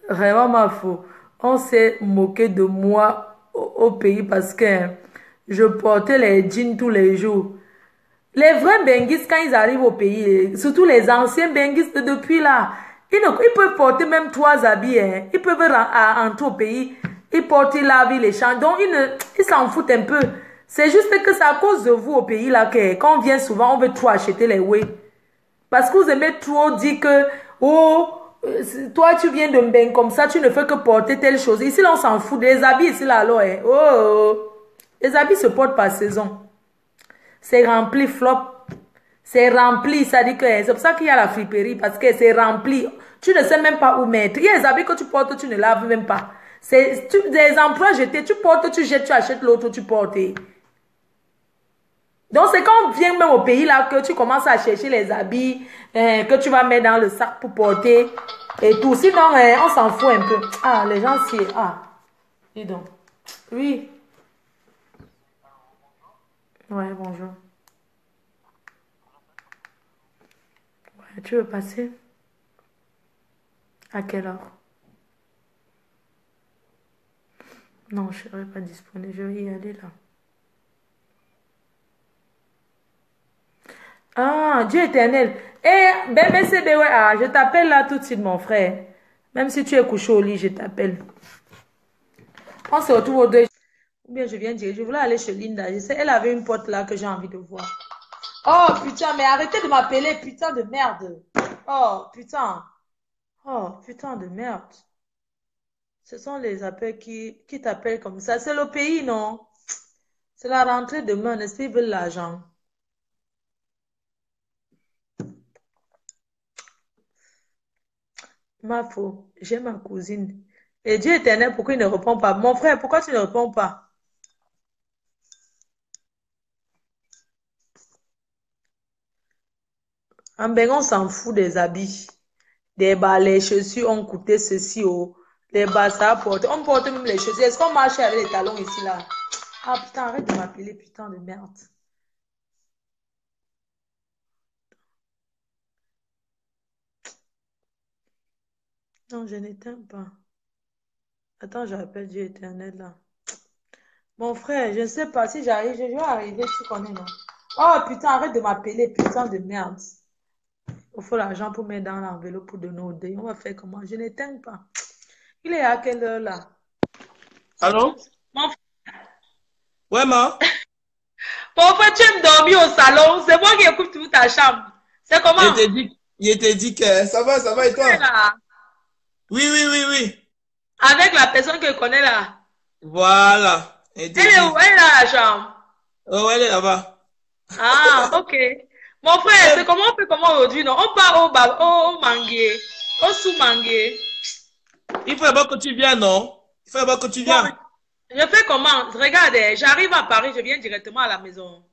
vraiment, ma faute. On s'est moqué de moi au pays parce que je portais les jeans tous les jours. Les vrais Benguis, quand ils arrivent au pays, surtout les anciens Benguis de depuis là, ils peuvent porter même 3 habits. Hein. Ils peuvent entrer au pays. Ils portent la vie, les champs. Donc, ils s'en foutent un peu. C'est juste que c'est à cause de vous au pays là que quand on vient souvent, on veut trop acheter les way. Parce que vous aimez trop dire que, oh, toi tu viens de Mbeng comme ça, tu ne fais que porter telle chose. Ici là, on s'en fout. Des habits ici là, alors, hein. Oh, les habits se portent par saison. C'est rempli, flop. C'est rempli, ça dit que c'est pour ça qu'il y a la friperie, parce que c'est rempli. Tu ne sais même pas où mettre. Il y a des habits que tu portes, tu ne laves même pas. C'est des emplois jetés, tu portes, tu jettes, tu achètes l'autre, tu portes. Donc c'est quand on vient même au pays là que tu commences à chercher les habits que tu vas mettre dans le sac pour porter et tout. Sinon, on s'en fout un peu. Ah, les gens si... Ah, dis donc. Oui. Ouais, bonjour. Tu veux passer? À quelle heure? Non, je ne serai pas disponible. Je vais y aller là. Ah, Dieu éternel. Eh, BBCB, ouais, ah, je t'appelle là tout de suite, mon frère. Même si tu es couché au lit, je t'appelle. On se retrouve au deux. Ou bien je viens dire, je voulais aller chez Linda. Je sais, elle avait une pote là que j'ai envie de voir. Oh, putain, mais arrêtez de m'appeler, putain de merde. Oh, putain. Oh, putain de merde. Ce sont les appels qui t'appellent comme ça. C'est le pays, non? C'est la rentrée demain, n'est-ce qu'ils veulent l'argent? Ma faute, j'ai ma cousine. Et Dieu éternel, pourquoi il ne répond pas? Mon frère, pourquoi tu ne réponds pas? En ben, on s'en fout des habits. Des bas, les chaussures ont coûté ceci, oh. Les bas, ça porte. On porte même les chaussures. Est-ce qu'on marche avec les talons ici, là? Ah, putain, arrête de m'appeler, putain de merde. Non, je n'éteins pas. Attends, j'appelle Dieu éternel, là. Mon frère, je ne sais pas si j'arrive, je vais arriver, tu connais, non? Oh, putain, arrête de m'appeler, putain de merde. Il faut l'argent pour mettre dans l'enveloppe pour donner au deuil. On va faire comment? Je n'éteins pas. Il est à quelle heure, là? Allô? Mon Ouais, ma? Mon frère, tu aimes dormir au salon. C'est moi qui écoute toute ta chambre. C'est comment? Il te dit que ça va et toi? Là, Oui, oui, oui, oui. avec la personne que je connais là. Voilà. Il te Elle est où? dit. Elle est dans la chambre. Oh, elle est là-bas. Ah, ok. Mon frère, c'est comment on fait comment aujourd'hui, non? On part au manguier, au sous-manguier. Il faut d'abord que tu viennes, non? Il faut d'abord que tu Bon, viennes. je fais comment? Regarde, j'arrive à Paris, je viens directement à la maison.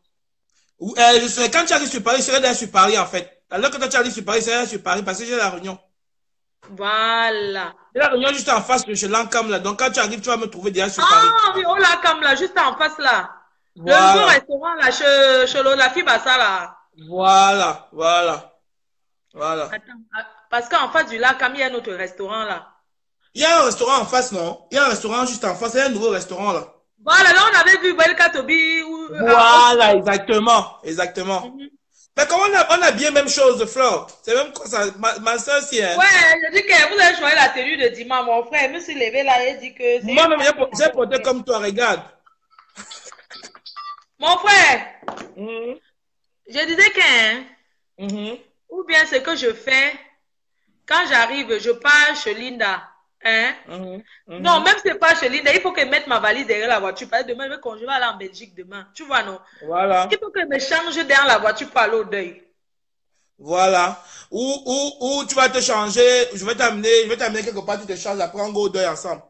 Quand tu arrives sur Paris, je serai déjà sur Paris, en fait. Alors que toi, tu arrives sur Paris, je serai déjà sur Paris parce que j'ai la réunion. Voilà. J'ai la réunion juste en face de chez Lancam, là. Donc, quand tu arrives, tu vas me trouver déjà sur Paris. Ah oui, oh là, comme là, juste en face là. Le nouveau Voilà. restaurant là, chez la fille Bassa là. Voilà. Voilà. Voilà. Attends, parce qu'en face du lac, comme il y a un autre restaurant là. Il y a un restaurant en face, non? Il y a un restaurant juste en face. Il y a un nouveau restaurant là. Voilà, là on avait vu Welka Tobi. Voilà, exactement. Exactement. Mhm. Mais comment on a bien même chose, Flore. C'est même quoi ça. Ma soeur aussi, hein. Ouais, je dis que vous avez choisi la tenue de dimanche. Mon frère, je me suis levé là et dit que c'est. Moi-même, j'ai porté comme toi, regarde. Mon frère, Mhm. je disais que, hein, Mhm. ou bien ce que je fais, quand j'arrive, je pars chez Linda. Hein? Mhm. Non, Mhm. même si c'est pas chez Linda, il faut que je mette ma valise derrière la voiture. Parce que demain, je vais aller en Belgique demain. Tu vois, non? Il Voilà. faut que je me change derrière la voiture pour aller au deuil. Voilà. Ou tu vas te changer, je vais t'amener quelque part, tu te changes, après on go au deuil ensemble.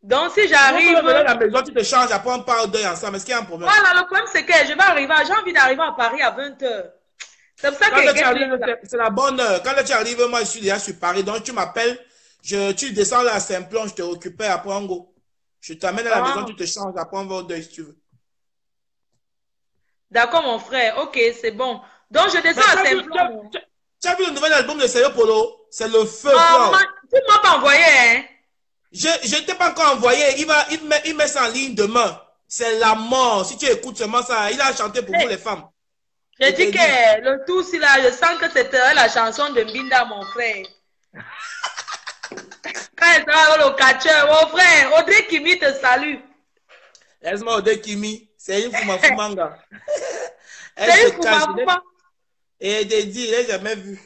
Donc, si Ou tu vas j'arrive, venir à la maison, tu te changes, après on part au deuil ensemble. Est-ce qu'il y a un problème? voilà, le problème, c'est que je vais arriver, j'ai envie d'arriver à Paris à 20h. C'est pour ça Quand que tu Get arrives, Linda. c'est la bonne heure. Quand tu arrives, moi je suis déjà sur Paris, donc tu m'appelles, tu descends là à Saint-Plon, je te récupère, après on go. Je t'amène à la maison, Ah, tu te changes, après on va au deuil si tu veux. d'accord, mon frère. Ok, c'est bon. Donc, je Mais descends à Saint-Plon. tu as vu le nouvel album de Sérgio Polo? C'est le feu, Non, Flore. tu m'as pas envoyé, hein? Je ne t'ai pas encore envoyé. Il met ça en ligne demain. C'est la mort. Si tu écoutes seulement ça, il a chanté pour vous Hey, les femmes. je Je dis te que dis. le tout, si là, je sens que c'était la chanson de Mbinda, mon frère. Quand elle sera le catcheur, mon frère, Audrey Kimi te salue. Laisse-moi Ode Kimi. C'est une Fumanga. Elle se C'est une cache. Fuma. Et elle te dit, elle n'a jamais vu.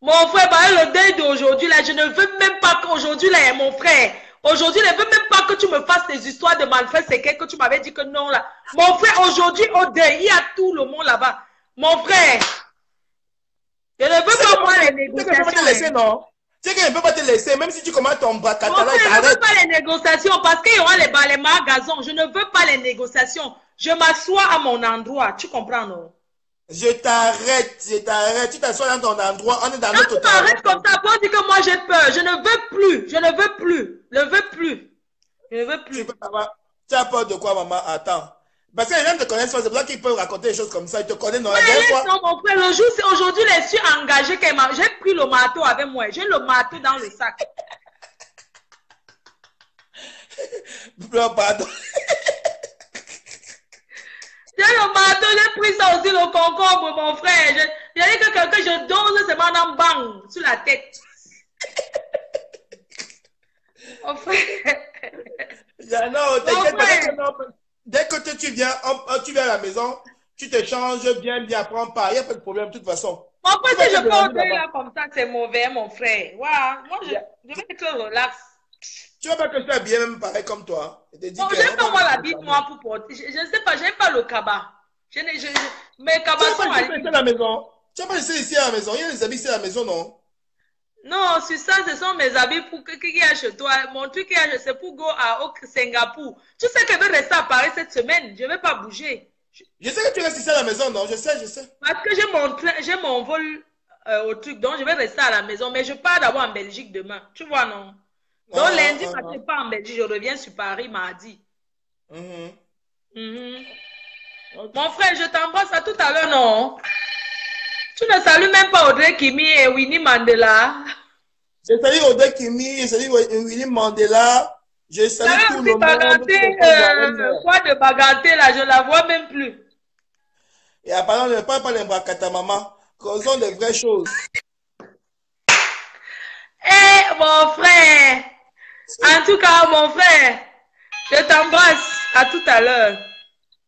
Mon frère, bah, le deuil d'aujourd'hui, là, je ne veux même pas qu'aujourd'hui, là, mon frère, aujourd'hui, je ne veux même pas que tu me fasses des histoires de malfaits, c'est que tu m'avais dit que non, là. Mon frère, aujourd'hui, au deuil, il y a tout le monde là-bas. Mon frère, je ne veux pas moi les Tu sais qu'elle ne peut pas te négociations. laisser, Hein. non? Tu sais qu'elle ne peut pas te laisser, même si tu commences ton bras Mon catalan, il frère, je ne veux t'arrête. pas les négociations parce qu'il y aura les magasins. Je ne veux pas les négociations. Je m'assois à mon endroit. Tu comprends, non? Je t'arrête, je t'arrête. Tu t'assois dans ton endroit, on est dans Quand notre tu m'arrêtes terrain. comme ça, pour dire que moi j'ai peur, je ne veux plus. Je ne veux plus. Je ne veux plus. Je ne veux Tu plus. peux savoir. Tu as peur de quoi, maman? Attends. Parce que les gens ne te connaissent pas, c'est pour ça qu'ils peuvent raconter des choses comme ça. Ils te connaissent, non? Ouais, La dernière laisse fois, non, mon frère. Le jour, c'est aujourd'hui, je suis engagée. J'ai pris le marteau avec moi. J'ai le marteau dans le sac. non, pardon. J'ai le marteau, j'ai pris ça aussi, le concombre, mon frère. J'ai dit que quelqu'un, je dose, c'est mon bang sur la tête. Mon frère. Non, t'inquiète pas. frère. Dès que tu viens à la maison, tu te changes bien, après on part. Il n'y a pas de problème, de toute façon. Mon Tu frère, vas si je te peux déranger entrer là-bas. là comme ça, c'est mauvais, mon frère. Voilà. Moi, je vais être relax. Tu vas pas te faire bien même pareil comme toi. Je te dis Bon, que j'aime on pas va moi mettre l'habit ensemble. noir pour porter. Je ne sais pas, j'aime pas le cabas. Mes Tu cabas vas sont pas à laisser ici ligne. à la maison. Tu vas pas laisser ici à la maison. Il y a des habits ici à la maison, non? Non, sur ça, ce sont mes habits pour qu'il y a chez toi. Mon truc, c'est pour go au Singapour. Tu sais que je vais rester à Paris cette semaine. Je ne vais pas bouger. Je sais que tu restes ici à la maison, non? Je sais. Parce que j'ai mon vol au truc, donc je vais rester à la maison. Mais je pars d'abord en Belgique demain. Tu vois, non? Donc lundi, quand je pars en Belgique, je reviens sur Paris mardi. Okay. Mon frère, je t'embrasse à tout à l'heure, non? Tu ne salues même pas Audrey Kimi et Winnie Mandela. Je salue Ode Kimi, je salue Winnie Mandela, je salue tout le monde. Quoi de Bagaté, là, je la vois même plus. Et apparemment, ne parle pas les brakata, maman. Causons des vraies choses. Eh, mon frère. En tout cas, mon frère, je t'embrasse. À tout à l'heure.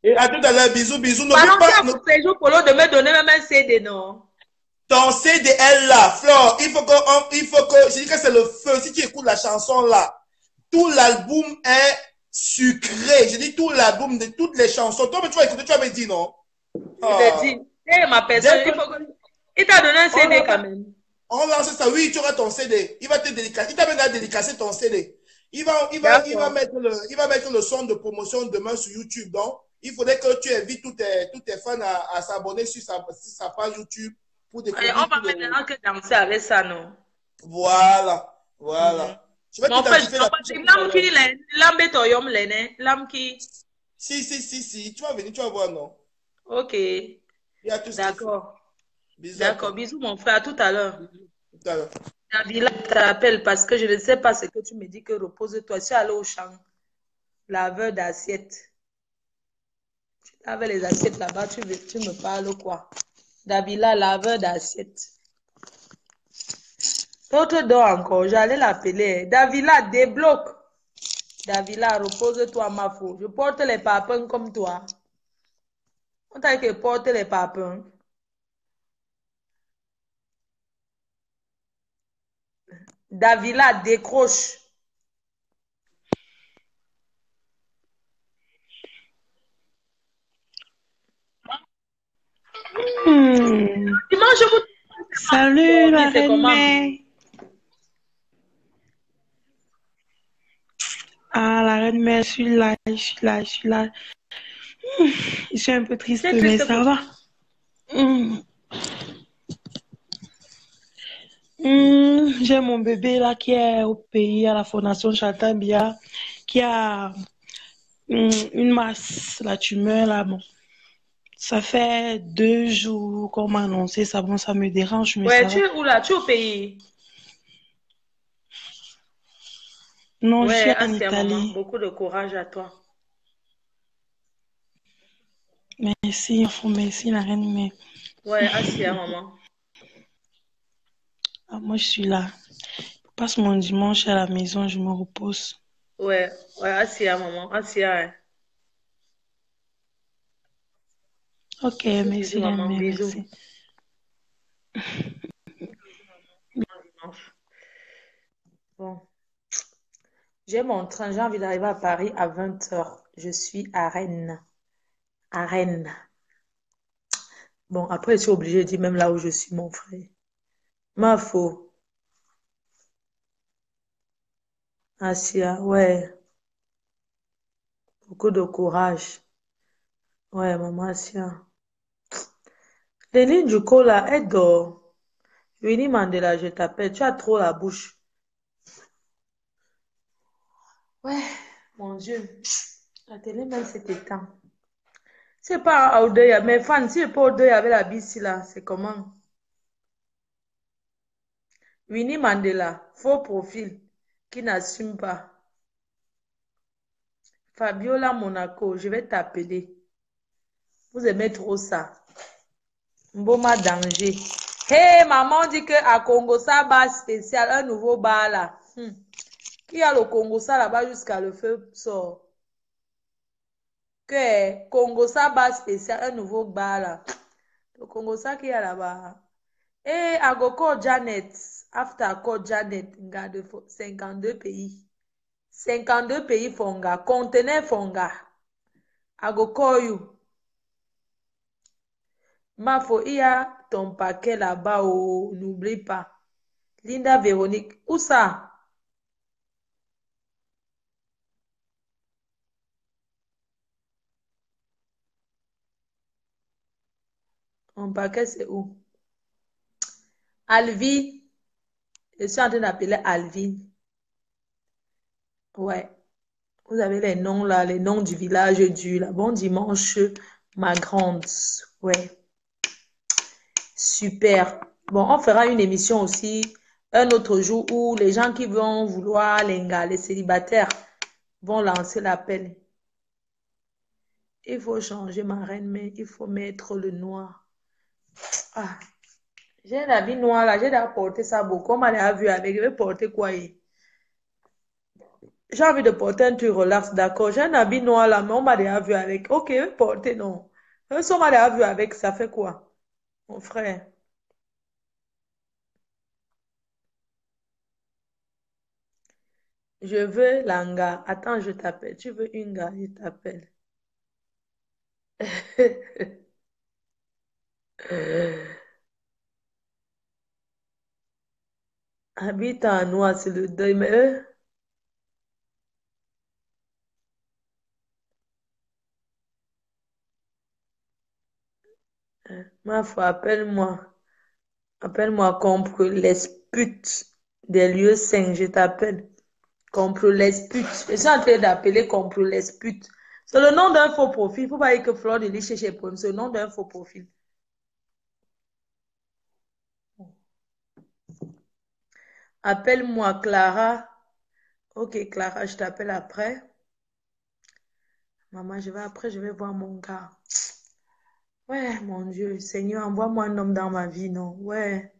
Et à tout à l'heure, bisous. N'oublie Parlons pas. pour séjour Polo de me donner même un CD, non? Ton CDL là, Flore, il faut que, je dis que c'est le feu. Si tu écoutes la chanson là, tout l'album est sucré. Je dis tout l'album de toutes les chansons. Toi, mais tu vas écouter, tu vas me dire non? Je te dis. Eh, ma personne, il t'a donné un CD quand même. On lance ça, oui, tu auras ton CD. Il va te dédicacer. Il t'a même dédicacé ton CD. Il va mettre le son de promotion demain sur YouTube. Donc, il faudrait que tu invites tous tes fans à s'abonner sur sa page YouTube pour découvrir. On va maintenant que danser avec ça, non? Voilà. Je vais mon frère, t'identifier Si. Tu vas venir, tu vas voir, non? Ok. Il y a tout ça. D'accord. Bisous à D'accord, toi. bisous mon frère, à tout à l'heure. Tout à l'heure. Nabila t'appelle parce que je ne sais pas ce que tu me dis que repose-toi. Je suis allée au champ, laveur d'assiettes. Tu laves les assiettes là-bas, tu me parles quoi? Nabila, laveur d'assiettes. L'autre dort encore, j'allais l'appeler. Davila, débloque. Davila, repose-toi, ma faux. Je porte les papins comme toi. On t'a dit que porte les papins. Davila, décroche. Dimanche, vous Salut la c'est reine comment? mère. Ah, la reine mère, je suis là, je suis là, je suis là. Je suis un peu triste, C'est mais triste ça pour va. Hum, J'ai mon bébé là qui est au pays, à la Fondation Chatambia, qui a une masse, la tumeur là. Bon, ça fait 2 jours qu'on m'a annoncé ça. Bon, ça me dérange, mais Ouais, ça tu va. es où là? Tu es au pays? Non, je suis Ouais, en Asia, maman. Italie. Beaucoup de courage à toi. Merci, merci la reine mère. Ouais, Asia, maman. Ah, moi, je suis là. Je passe mon dimanche à la maison, je me repose. Ouais, ouais, Asia, maman. Asia, hein. Ok, Bisous, bisous, merci, la maman. mère, Bisous. merci. Bon, j'ai mon train. J'ai envie d'arriver à Paris à 20h. Je suis à Rennes. À Rennes. Bon, après, je suis obligée de dire même là où je suis, mon frère. Ma faux. Asia, ouais. Beaucoup de courage. Ouais, maman Asia. Léline du là, elle dort. Winnie Mandela, je t'appelle. Tu as trop la bouche. Ouais, mon Dieu. La télé même s'est éteinte. C'est pas au deuil, mais fan, si c'est pas au deuil avec la bici là, c'est comment? Winnie Mandela, faux profil, qui n'assume pas. Fabiola Monaco, je vais t'appeler. Vous aimez trop ça. Mboma danger. Hey, maman dit que à Congo, ça bar spécial, un nouveau bar là. Qui a le Congo, ça là-bas jusqu'à le feu sort. Que Congo, ça bar spécial, un nouveau bar là. Le Congo, ça qui a là-bas. Et I go call Janet. After I call Janet, nga de 52 pays. 52 pays fonga. Conteneur fonga. I go call you. Mafo, il y a ton paquet là-bas. Oh, n'oublie pas. Linda Véronique. Où ça? Mon paquet, c'est où? Alvin. Je suis en train d'appeler Alvin. Ouais. Vous avez les noms là, les noms du village du là. Bon dimanche, ma grande. Ouais. Super. Bon, on fera une émission aussi un autre jour où les gens qui vont vouloir les célibataires vont lancer l'appel. Il faut changer ma reine, mais il faut mettre le noir. Ah, j'ai un habit noir là, j'ai déjà porté ça beaucoup. On m'a déjà vu avec, je vais porter quoi? J'ai envie de porter un truc relax, d'accord. J'ai un habit noir là, mais on m'a déjà vu avec. Ok, je vais porter, non. Si on m'a déjà vu avec, ça fait quoi? Mon frère. Je veux l'anga. Attends, je t'appelle. Tu veux une gars, je t'appelle. Habite en noir, c'est le deuil, mais ma foi, appelle-moi. Appelle-moi contre les putes des lieux saints, je t'appelle. Contre les putes. Je suis en train d'appeler contre les putes. C'est le nom d'un faux profil. Il ne faut pas dire que Fleur de Lich chez Prime. C'est le nom d'un faux profil. Appelle-moi Clara. Ok, Clara, je t'appelle après. Maman, je vais voir mon gars. Ouais, mon Dieu, Seigneur, envoie-moi un homme dans ma vie, non? Ouais.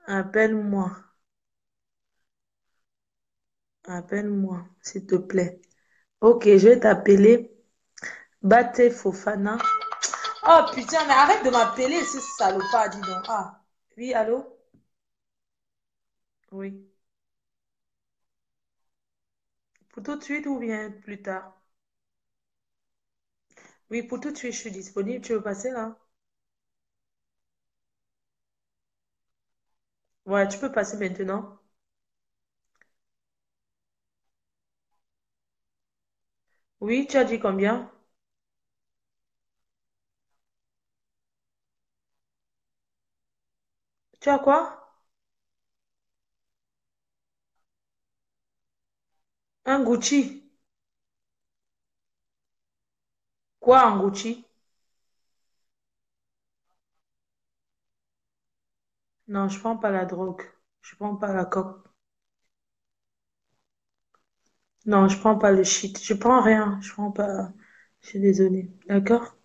Appelle-moi. Appelle-moi, s'il te plaît. Ok, je vais t'appeler. Bate Fofana. Oh putain, mais arrête de m'appeler, ce salopard, dis donc. Ah, oui, allô? Oui. Pour tout de suite ou bien plus tard? Oui, pour tout de suite, je suis disponible. Tu veux passer là? Ouais, tu peux passer maintenant. Oui, tu as dit combien? Tu as quoi? Un Gucci. Quoi un Gucci? Non, je prends pas la drogue. Je prends pas la coke. Non, je prends pas le shit. Je prends rien. Je prends pas. Je suis désolée. D'accord?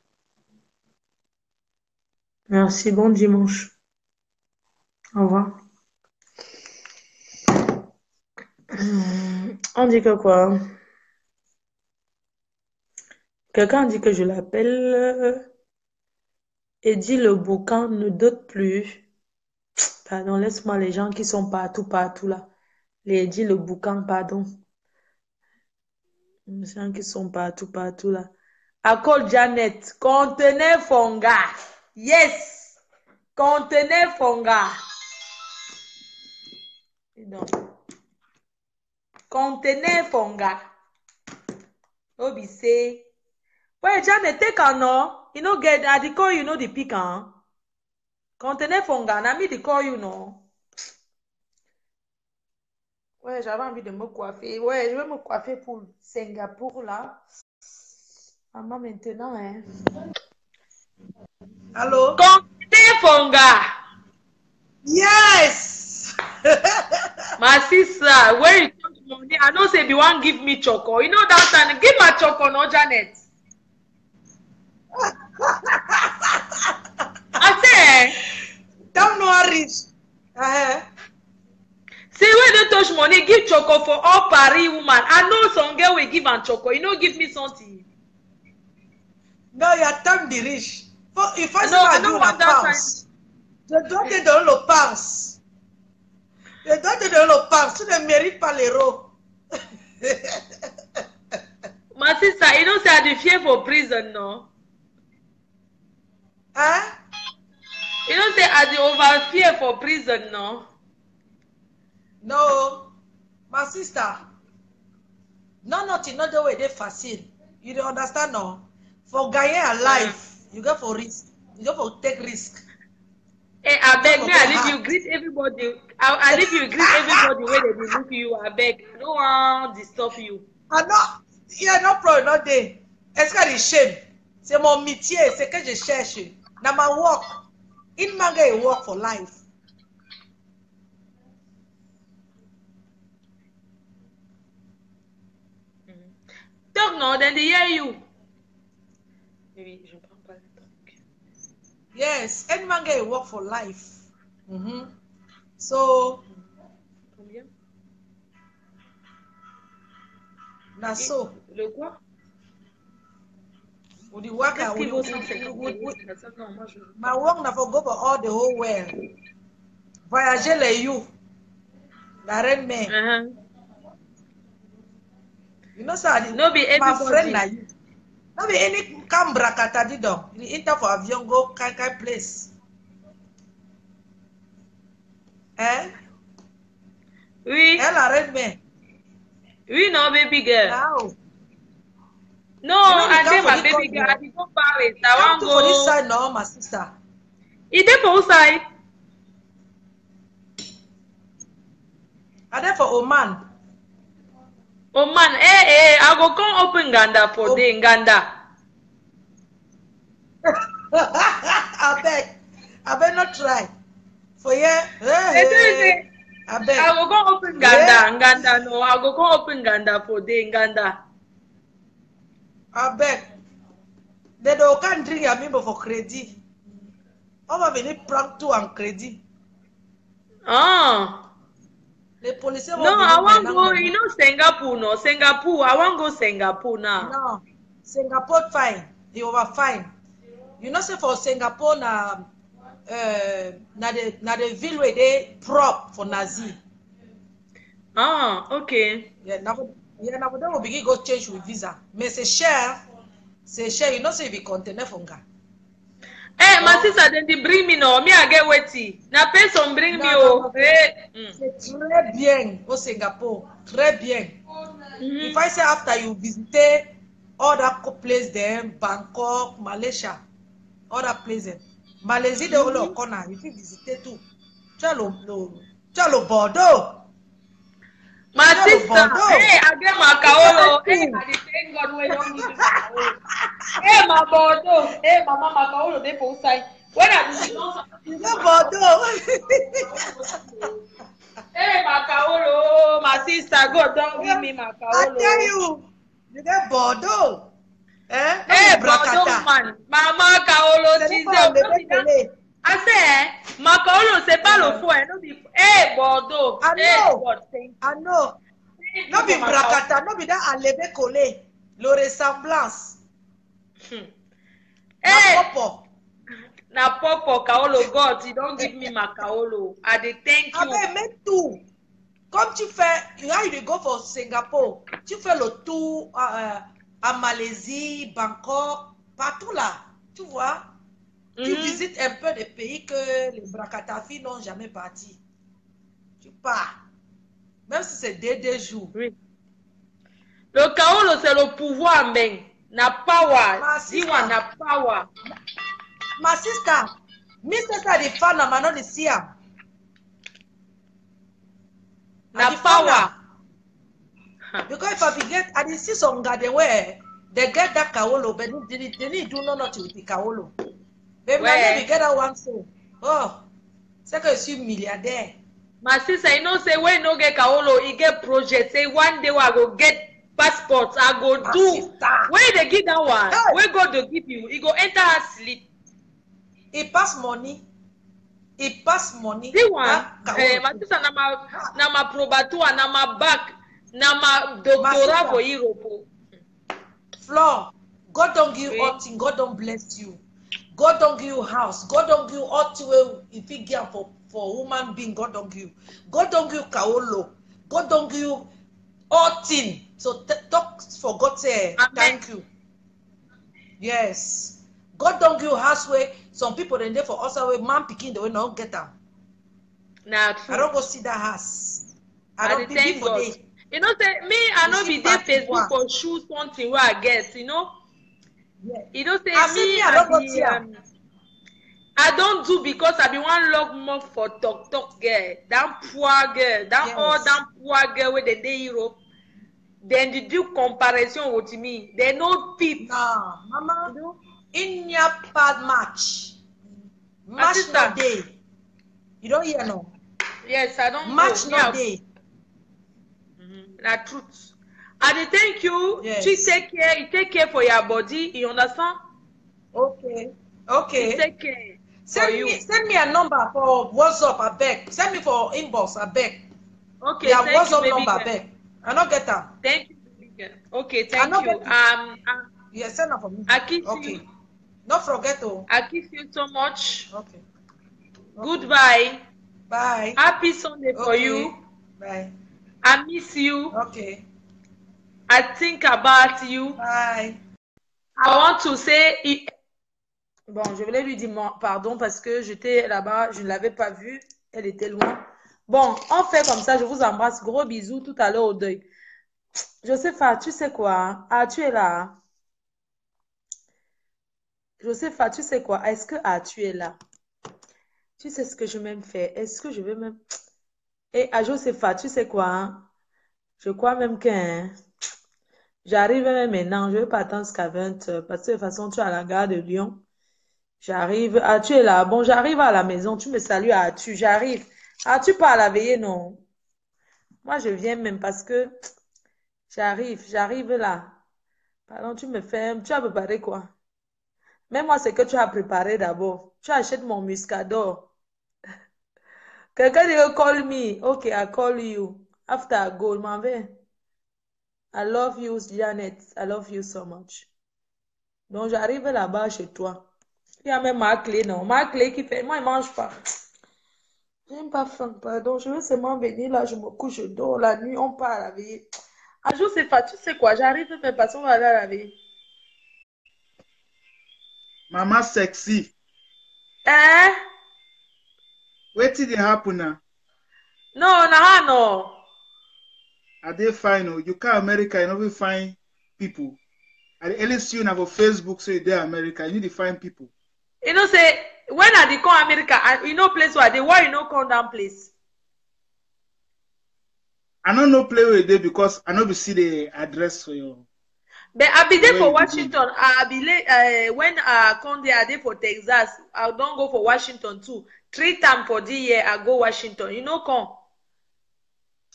Merci. Bon dimanche. Au revoir. On dit que quoi? Quelqu'un dit que je l'appelle et dit le boucan ne dote plus. Pardon, laisse-moi les gens qui sont partout, partout là. Les dit le boucan, pardon. Les gens qui sont partout, partout là. Accord Janet, contenez Fonga. Yes, contenez Fonga. Et donc, contenez Fonga. Obise. Ouais, Janet, take a no. You know, get, I call you know the pick, hein? Contenez Fonga. Na me the call you know. Ouais, j'avais envie de me coiffer. Ouais, je vais me coiffer pour Singapour, là. Maman, maintenant, hein. Allô? Contenez Fonga. Yes! My sister, where you come from money? I know say you want give me choco. You know that time, give my choco, no, Janet. I say, Don't know rich. say when they touch money, give choco for all Paris woman. I know some girl will give am choco. You know, give me something. No, you attends the rich. Il faut No, I que don't la want that time. pense. Je dois te donner le pense. Je dois te donner le pense. Tu ne mérites pas l'euro. My sister, you know say I dey fear for prison, no? Hein? You know say I dey over fear for prison, no? No. My sister. No, nothing, not the way they facile. You don't understand, no? For gagner a life, you go for risk. You go for take risk. Hey, I beg me, I leave you greet everybody. I leave you greet everybody where they dey look you. I beg. I don't want disturb you. Ah non, yeah, no problem, not there. Est-ce qu'il y a des shame? C'est mon métier, c'est que je cherche. Dans ma work. Une manga est work for life. Talk no, then they hear you. Maybe je prends pas le truc. Yes, any manga est work for life. So, Combien? na so. Le quoi? With the worker, Qu'est-ce qu'il vaut with, 150 with, euros? Non, moi je... my work na for go for all the whole world. Voyager les you. La reine mère. You know, sir, No be my everybody. friend na you. No be any Canberra katadido. You enter for avion go kai place. Eh? Oui. Elle la reine mère. Oui, no, baby girl. Now. No, I dey my baby girl. I dey go Paris. I wan Come to for this go. side now, my sister. E dey for whose side? I dey for Oman. Oh man, I go come open Nganda for day, Nganda. I beg not try. For yeah, I beg. I go come open Nganda, no, I go come open Nganda for day, Nganda. I beg. They don't can drink a member for credit. On va venir prendre tout en crédit. Ah. Les policiers vont No, venir I want maintenant. go, you know, Singapore, no, Singapore. I want go Singapore now. No, Singapore fine. They over fine. You know, say for Singapore na the ville where they prop for Nazi. Ah, okay. Yeah, now they will begin go change with visa. Mais c'est cher. You know, say if you container for nga. Hey, my sister, then they bring me no. Me, I get wetty. Na person bring me oh. Hey. C'est très bien au Singapour. Très bien. If I say after you visited all that places there, Bangkok, Malaysia, all that places. Malaisie, they all corner. If you visited too. Tu as le Bordeaux. My sister, hey, I get my kaolo. Hey, I thank God when don't give me kaolo. Hey, my Bordeaux. Hey, mama, my kaolo, they for side. When I do Bordeaux. Hey, my kaolo, my sister, God don't give me my kaolo. I tell you get Bordeaux. Hey, Bordeaux, man. Mama kaolo, she's I say, Macao, c'est pas le fou, non? Eh, Bordeaux. I know. No be Bracata, no be that Alebe Kole. Le ressemblance. Na popo, Kaolo, God, you don't give me Macaolo. I dey thank you. Abe, me too. Comme tu fais, how you go for Singapour, tu fais le tour à Malaisie, Bangkok, partout là, tu vois. Tu visites un peu des pays que les Bracatafi n'ont jamais parti. Tu pars. Même si c'est deux jours. Oui. Le Kaolo, c'est le pouvoir, men. Na power. Diwa na power. Ma sister, mi sister di fana mano di siam. Na power. Because if I forget, I did see some garden where they get that Kaolo, but they need to do nothing with the Kaolo. But now we get that one so. Oh, c'est que je suis milliardaire. My sister, you know, say when no get Kaolo, he get project. Say one day I go get passport. I go my do. Sister. Where they give that one? Hey. Where God to give you? He go enter her sleep. He pass money. He pass money. See one. My sister, na ma probatoire, na ma back, na ma doctorat for Europe. Flor, God don't give you all things. God don't bless you. God don't give you house. God don't give you all things. If you give for human being, God don't give you. God don't give you Kaolo. God don't give you all things. So talk for God say thank you. Yes. God don't give you house where some people then there for us away man picking the way not get them. Nah, I don't go see that house. I don't be for day. You know, say me, I know be there Facebook for shoot something where I get, you know. Yeah. You know, say I don't do because I be one love more for talk girl. That poor girl, that all that poor girl where they Europe. Then they do comparison with me. They no fit. Nah, mama. You know? In your bad match. Match no day. You don't hear no? Yes, I don't match no day. Na truth. And thank you. Yes. You take care for your body. You understand? Okay. You take care. Send me a number for WhatsApp, I beg. Send me for inbox, I beg. Okay. Yeah, WhatsApp number, I beg. I don't get that. Thank you. Okay, thank you. Yeah, send that for me. I kiss you. Don't forget to. I kiss you so much. Okay. Goodbye. Bye. Happy Sunday for you. Bye. I miss you. Okay. I think about you. Bye. I want to say... Bon, je voulais lui dire pardon parce que j'étais là-bas, je ne l'avais pas vue. Elle était loin. Bon, on fait comme ça. Je vous embrasse. Gros bisous tout à l'heure au deuil. Josepha, tu sais quoi? Ah, tu es là. Josepha, tu sais quoi? Est-ce que tu es là? Tu sais ce que je m'aime faire? Est-ce que je vais même... Et à Josepha, tu sais quoi? Je crois même que... J'arrive même maintenant. Je ne vais pas attendre jusqu'à 20 heures. Parce que de toute façon, tu es à la gare de Lyon. J'arrive. Ah, tu es là. Bon, j'arrive à la maison. Tu me salues à tu. J'arrive. Ah, tu pars à la veillée, non? Moi, je viens même parce que j'arrive là. Pardon, tu me fais. Tu as préparé quoi? Même moi, c'est que tu as préparé d'abord. Tu achètes mon muscador. Quelqu'un dit call me. Ok, I call you. After I go, m'en vais. I love you, Janet. I love you so much. Donc, j'arrive là-bas chez toi. Il y a même ma clé, non? Ma clé qui fait. Moi, il ne mange pas. J'aime pas faim, pardon. Je veux seulement venir là, je me couche, je dors. La nuit, on part à la veille. Un jour, c'est pas. Tu sais quoi? J'arrive, mais parce qu'on va aller à la veille. Mama sexy. Hein? What did it happen now? No, no. Are they fine? Oh, you can't America, you know we find people. At least you have a Facebook, so you're America. You need to find people. You know, say when I dey come America, you know place where they why you know come down place. I don't know play with it because I know we see the address for you. But I be there for Washington. I be late, when I come there, I dey for Texas. I don't go for Washington too. 3 times for the year I go Washington. You know come.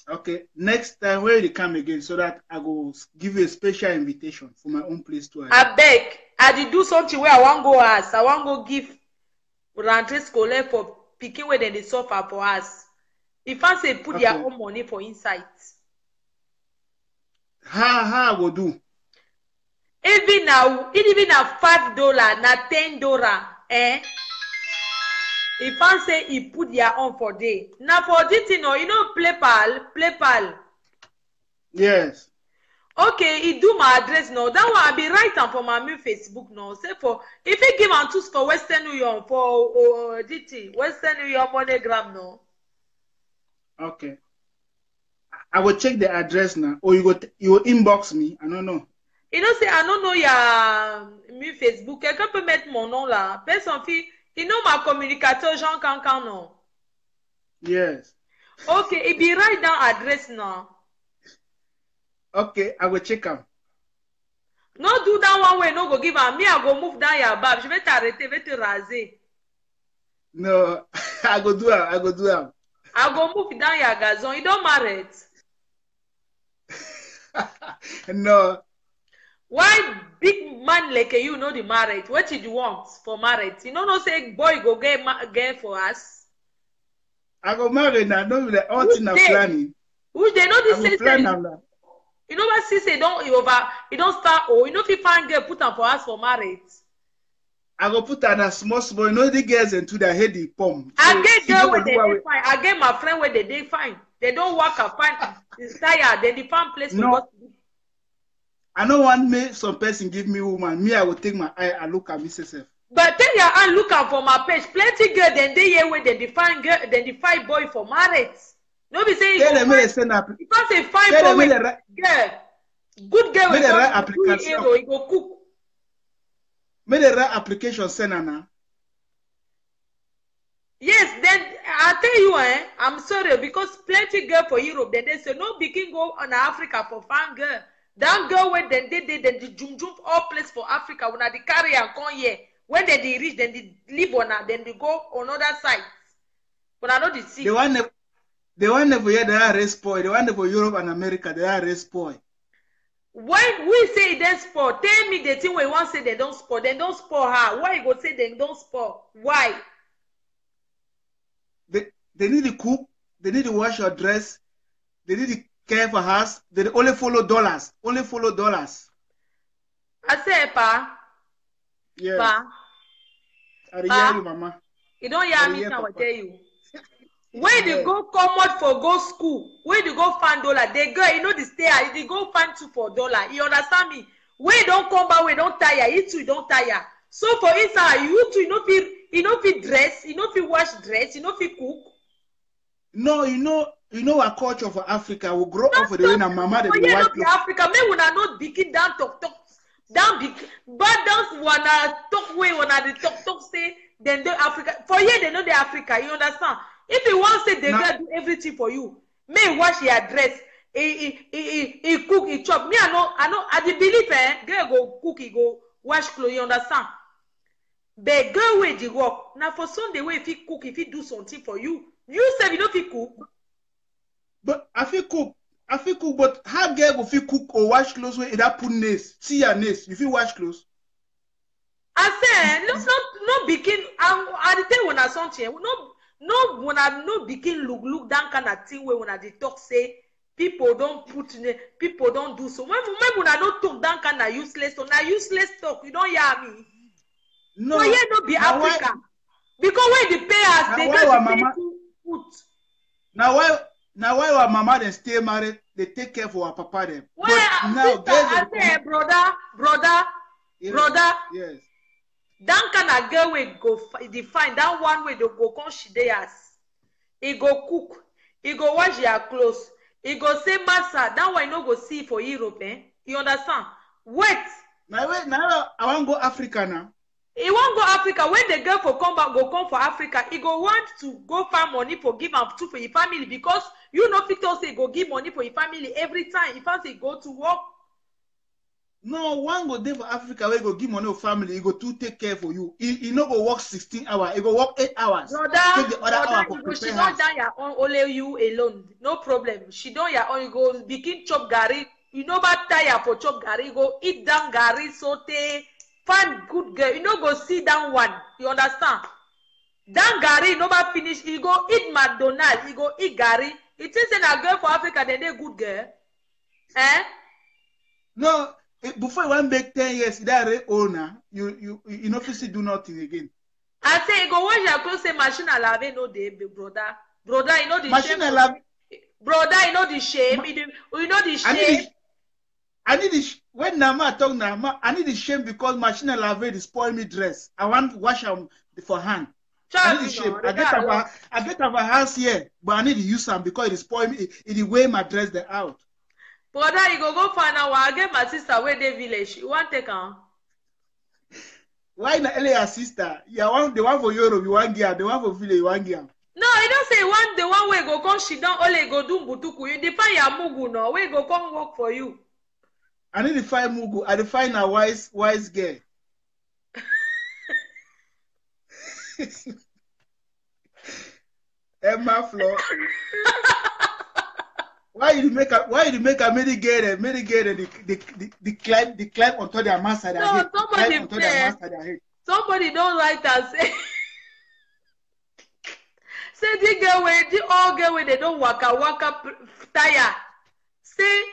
Okay, next time where you come again so that I go give you a special invitation for my own place too. I beg. I did do something where I want go ask. I want go give rentrée scolaire for picking where they suffer for us. If I say put their own money for insight. How I go do? Even now $5, now $10, eh? If I say he put their own for day. Now for this, you know, PayPal. Yes. Okay, he do my address now. That one I be writing for my new Facebook now. Say for if he give and choose for Western New York for DT Western New York MoneyGram now. Okay. I will check the address now. Or you will inbox me. I don't know. You know, say I don't know your new Facebook. Quelqu'un peut mettre mon nom là. Personne fille. You know my communicateur Jean Cancan no? Yes. Okay, it be write down address now. Okay, I will check them. No do that one way, no go give am. Me, I go move down your bab. Je vais t'arrêter, je vais te raser. No, I go do them. I go move down your gazon. You don't marry it. No. Why big man like you know the marriage? What did you want for marriage? You know, no say boy go get for us. I go marry now. No, the all thing I'm planning. Which they know this plan. You know what she say? You don't start. Oh, you know if you find girl put them for us for marriage. I go put on a small boy. You know the girls into their head the pump. So I get girl where they fine. I get my friend where they fine. They don't work a fine. It's tired. They find place for us. I don't want me some person give me woman. Me, I will take my eye and look at myself. But tell your aunt look out for my page. Plenty girl then they hear where they define girl, then define boy for marriage. No be saying tell them me send up. Because a fine boy with girl, good girl with right application. He go cook. Make the right application send now. Yes, then I tell you, I'm sorry because plenty girl for Europe. Then they say no begin go on Africa for fine girl. That girl when then the jump all place for Africa when they carry and come here. When they reach, then they leave on that, then they go on other side. But I know the see. The one for here they are race boy. The one for Europe and America they are race boy. When we say they sport, tell me the thing we want say they don't sport. They don't sport her. Why you go say they don't sport? Why? They need to cook. They need to wash your dress. They need to care for us. They only follow dollars. Only follow dollars. I say, pa. Yeah. Pa. I hear you, mama. You don't hear me now, I tell you. Where you go come out for go school? Where you go find dollar? They go, you know the stay. They go find $2 You understand me? Where you don't come back, we don't tire. You too, you don't tire. So for inside, you too, you know if dress, you know if wash dress, you know if cook. No, you know our culture for Africa will grow up with the way na mama they be white. Africa, me wanna not begin down talk down big, but don't wanna talk way wanna the talk say then do Africa. For here they know the Africa, you understand? If you want to say they gotta do everything for you, may wash your dress. he cook, he chop. Me, I dey believe, girl go cook, he go wash clothes, you understand? But girl wey dey work, now for Sunday wey if he cook, if he do something for you, you say you don't fit cook. But I feel cook, but how girl go fit cook or wash clothes when that put nails? See your nails, you feel wash clothes? I say, no begin, I tell you when I something, no when I no begin look that kind of thing where when I talk say, people don't do so. When I don't talk that kind of useless, so now useless talk, you don't hear me. No. So here no be Africa. Because when they pay us, they don't pay food. Now why our mama they stay married, they take care for our papa them. Well, now I say, brother. Yes. That kind of girl will go define that one way they go come she dey as. He go cook, he go wash your clothes, he go say master, that one no go see for Europe, eh? You understand? Wait. Now I want to go Africa now. He won't go Africa. When the girl for come back, go come for Africa, he go want to go find money for give am to for your family because you know Victor say go give money for your family every time. If I say go to work. No, one go there for Africa where go give money for family, he go to take care for you. He no go work 16 hours, he go work 8 hours. Brother, she don't done your own, only you alone. No problem. She don't your own, you go begin chop gari. You know about tire for chop gari, you go eat down gari, saute. Find good girl, you know go see that one. You understand? That Gary, nobody finish. He go eat McDonald's. He go eat Gary. It is a girl for Africa, then they good girl. Eh? No, before you want to make 10 years, that owner, you know, if you do nothing again. I say, go wash your clothes. Say machine a lave no day, brother. Brother, you know the machine shame. Brother, you know the shame. You know the shame. I need the when Nama talk Nama, I need the shame because machine lave is spoil me dress. I want to wash them for hand. I need the shame. I get our house here, but I need to use them because it spoil me. It way my dress the out. Brother, you go find out. I get my sister where they village. You want take her? Why not LA sister? You the one for Europe, you want gear. The one for village, you want gear. No, I don't say the one way go come. She don't only go do butuku. You define your mugu no. Where go come work for you. I need to find Mugu. I define a wise girl. Emma Flo. Why you make a many girl and the climb on top their master? No, somebody don't like that. Say the girl way, the all girl way they don't waka tire. Say.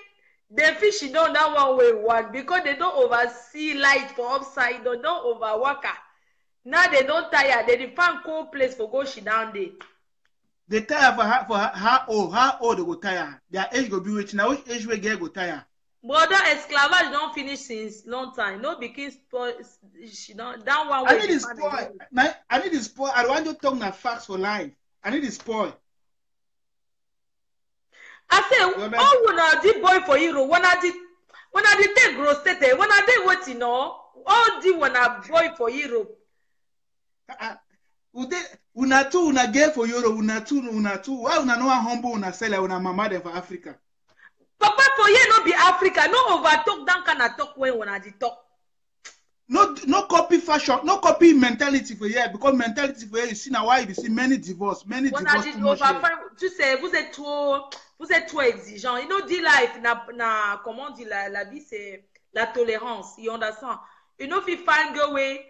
The fish you know that one way work because they don't oversee light for upside, they don't overwork. Now they don't tire, they find cold place for go she down there. They tire for how old they go tire. Their age go be which now which age we get go tire. Brother, esclavage don't finish since long time. No because she don't that one way. I need to spoil. I need to spoil. I don't want to talk na facts for life. I need to spoil. I say, oh, when I did boy for you, when I did take gross state, when I did what you know, all the when I boy for Europe. Una two, una girl for Europe, una two. Why una no humble una sell una mama them for Africa? Papa for you no be Africa, no over talk that kind of talk when I did talk. No copy fashion, no copy mentality for here because mentality for here you see now why you see many divorce. Tu sais, vous êtes trop exigeant. You know, the life, comment dire, la vie, c'est la tolérance. You understand? You know, if you find a way,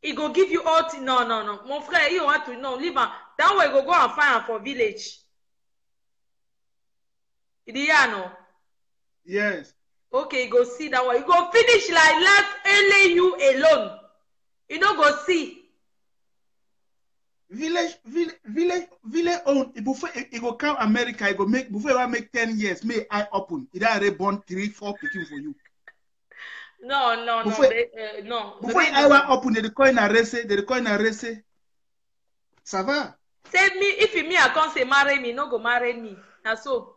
he go give you all. No. Mon frère, you want to know. Leave on. That way, go and find for village. No? Yes. Okay, go see that one. You go finish like last only you alone. You know, go see. Village own before it go come America, it go make before I make 10 years, may I open. It already born 3-4 picking for you. No. Before I want open, they coin a race. Ça va? Say me if me I can't say marry me, no go marry me. Na so.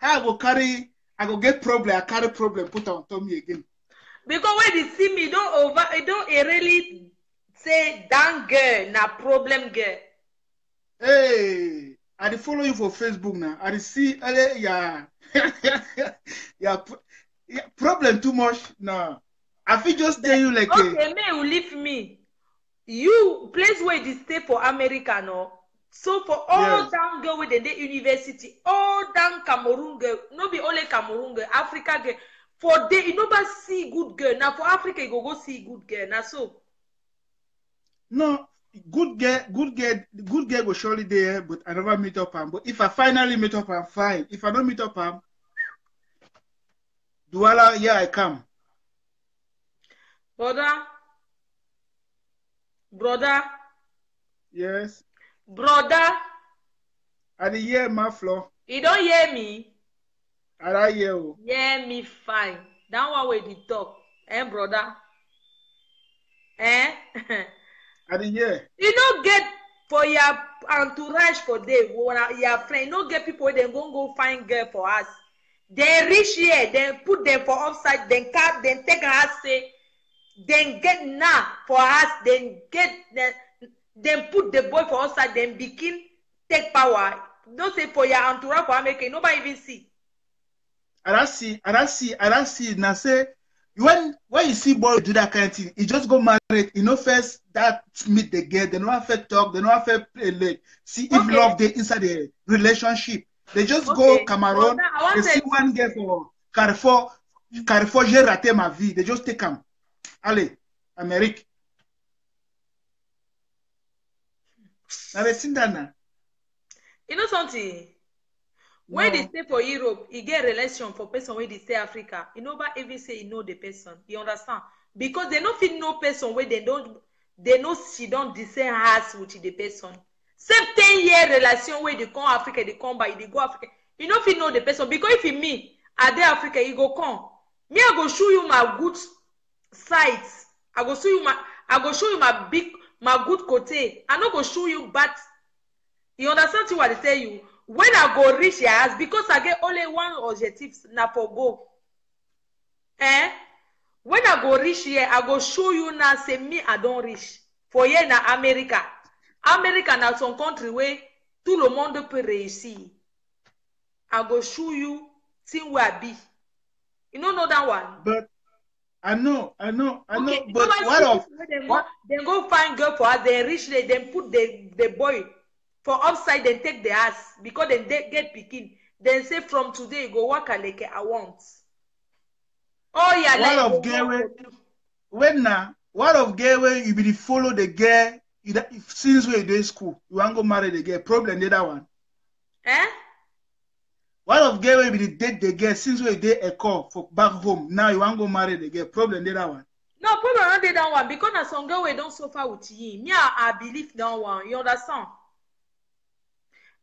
I go get problem, I carry problem, put on top me again. Because when they see me, don't really say that girl, na problem girl. Hey, I follow you for Facebook now. I see, yeah, yeah, problem too much now. I feel just tell you like. Okay, may you leave me. You place where they stay for America, no? So for all down girl with the university, all down Cameroon girl, no be only Cameroon girl, Africa girl. For they, you nobody see good girl. Now for Africa, you go see good girl. Now so. No, good girl will surely there, but I never meet up him. But if I finally meet up him, fine. If I don't meet up him, Douala, here I come. Brother. Yes. Brother. I didn't hear my floor. You don't hear me? I don't hear you. Hear me fine. That one way the talk. Brother? I didn't hear. You don't get for your entourage for them, your friend, you don't get people they go find girl for us. They reach here, they put them for offside, then cut, then take us, say, then get now for us, then put the boy for outside, then begin take power. Don't say for your entourage for America, nobody even see. I don't see. Now say when you see boy do that kind of thing, he just go married. You know, first that meet the girl, they know first talk, they know first play. See if love they inside the relationship. They just go Cameroon. They see one girl for Carrefour, j'ai raté ma vie. They just take him. Allez, Amerique. I've seen that now. You know something? When they stay for Europe, you get relation for person when they stay Africa. You know, but even say you know the person. You understand? Because they don't feel no person where they know she don't the same house with the person. Same 10-year relation where they come Africa, they come by, they go Africa. You know if you know the person. Because if you me, at the Africa, you go come. Me, I go show you my good sides. I go show you my good kote. I not go show you bad. You understand what I tell you? When I go reach your house, because I get only one objective now for go. When I go reach here, I go show you now, say me, I don't reach. For here na America. America na some country where tout le monde peut réussir. I go show you thing where I be. You don't know that one? But I know. Okay, but what they go find girl for us, they reach there, then put the boy for upside, then take the ass because then they get picking. Then say from today go work like I want. Oh yeah, what of girl what of girl where you be follow the girl since we do school, you want to go marry the girl? Problem is that one. What of girl where you be date the girl since we did a call for back home? Now you want to go marry the girl? Problem is that one. No, problem not did that one because na some girl we don't suffer with you. Me I believe that one. You understand?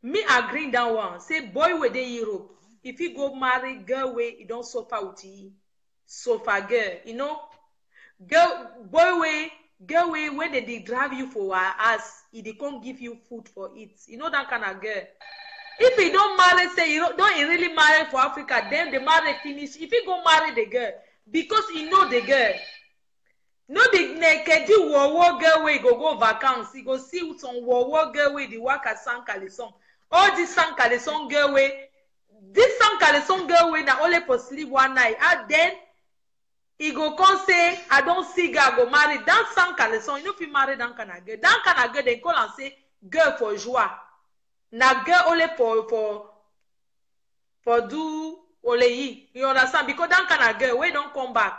Me agree that one. Say boy we dey Europe. If you go marry girl way, you don't suffer with you. Suffer girl, you know. Girl way when they drive you for our ass, they can't give you food for it. You know that kind of girl. If you don't marry, say you don't really marry for Africa, then the marriage finish. If you go marry the girl, because you know the girl. No the naked war girl way go vacancy. You go see some war girl way the work at San Calisson. All this San Calisson girl way, na only for sleep one night. And then he go come say, I don't see girl go marry. That San Calisson, you know if you marry that kind of girl. That kind of girl, they call and say girl for joie. Na girl only for do only. You understand? Because that kind of girl, we don't come back.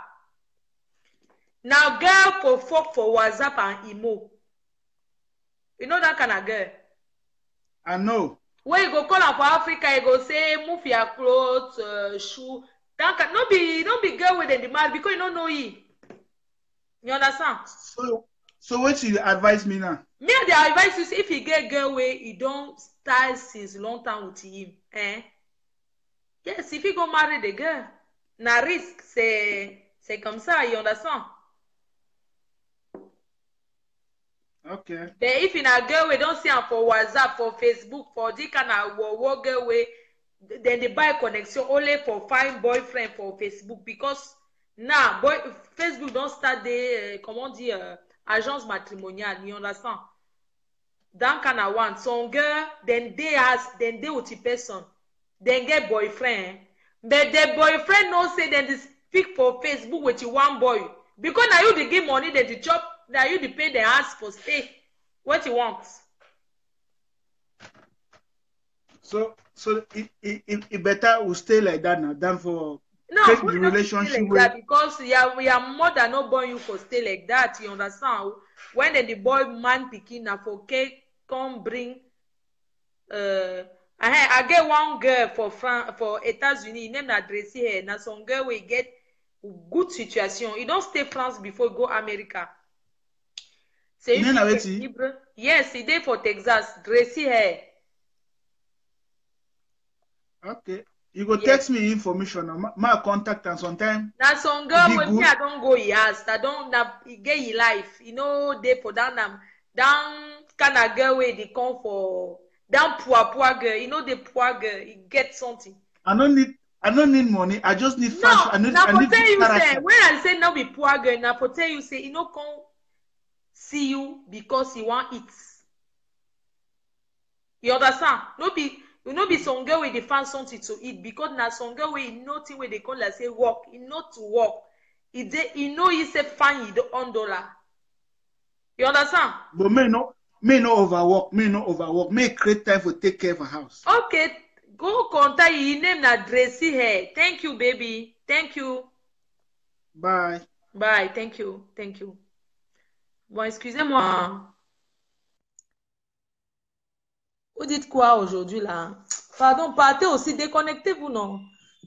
Now girl for fuck for WhatsApp and emo. You know that kind of girl? I know. When you go call her for Africa, you go say move your clothes, shoe. That can not be girl with the man because you don't know it. You understand? So what you advise me now? Me the advice is if you get girl where you don't start since long time with him, yes, if you go marry the girl, na risk, c'est comme ça, you understand? Okay. But if in a girl we don't see her for WhatsApp, for Facebook, for this kind of war girl way, then they buy connection only for find boyfriend for Facebook because now Facebook don't start the comment dire agence matrimoniale, you understand? dans Kanawan, son gars, then they will person, then get boyfriend. But the boyfriend no say then they speak for Facebook with you one boy. Because now you they give money, that the chop, now you they pay the house for stay. What you want? So it better will stay like that now than for no, break the relationship like that because we are more than not born you for stay like that. You understand? When the boy man picking up for cake, come bring. I get one girl for États-Unis. Name addressé here. Now some girl will get good situation. You don't stay France before you go America. C'est une libre. Yes, he did for Texas. Dressy here. Okay. You go text me information. My contact and sometime. Now some girl when me I don't go yes. I don't get your life. You know they for down kind of girl where they come for down poor girl. You know the poor girl. You get something. I don't need money. I just need fashion. No, I need tell you say when I say no be poor girl, now for tell you say you know come see you because you want it. You understand? You know be some girl where they find something to eat because now some girl where you know thing where they call like say work, you know to work. You know you say find you $1. You understand? But me no overwork. Me create time for take care of a house. Okay, go contact you. Name na Dressy here. Thank you, baby. Thank you. Bye. Bye. Thank you. Bon, excusez-moi. Vous dites quoi aujourd'hui là? Pardon, partez aussi, déconnectez-vous, non?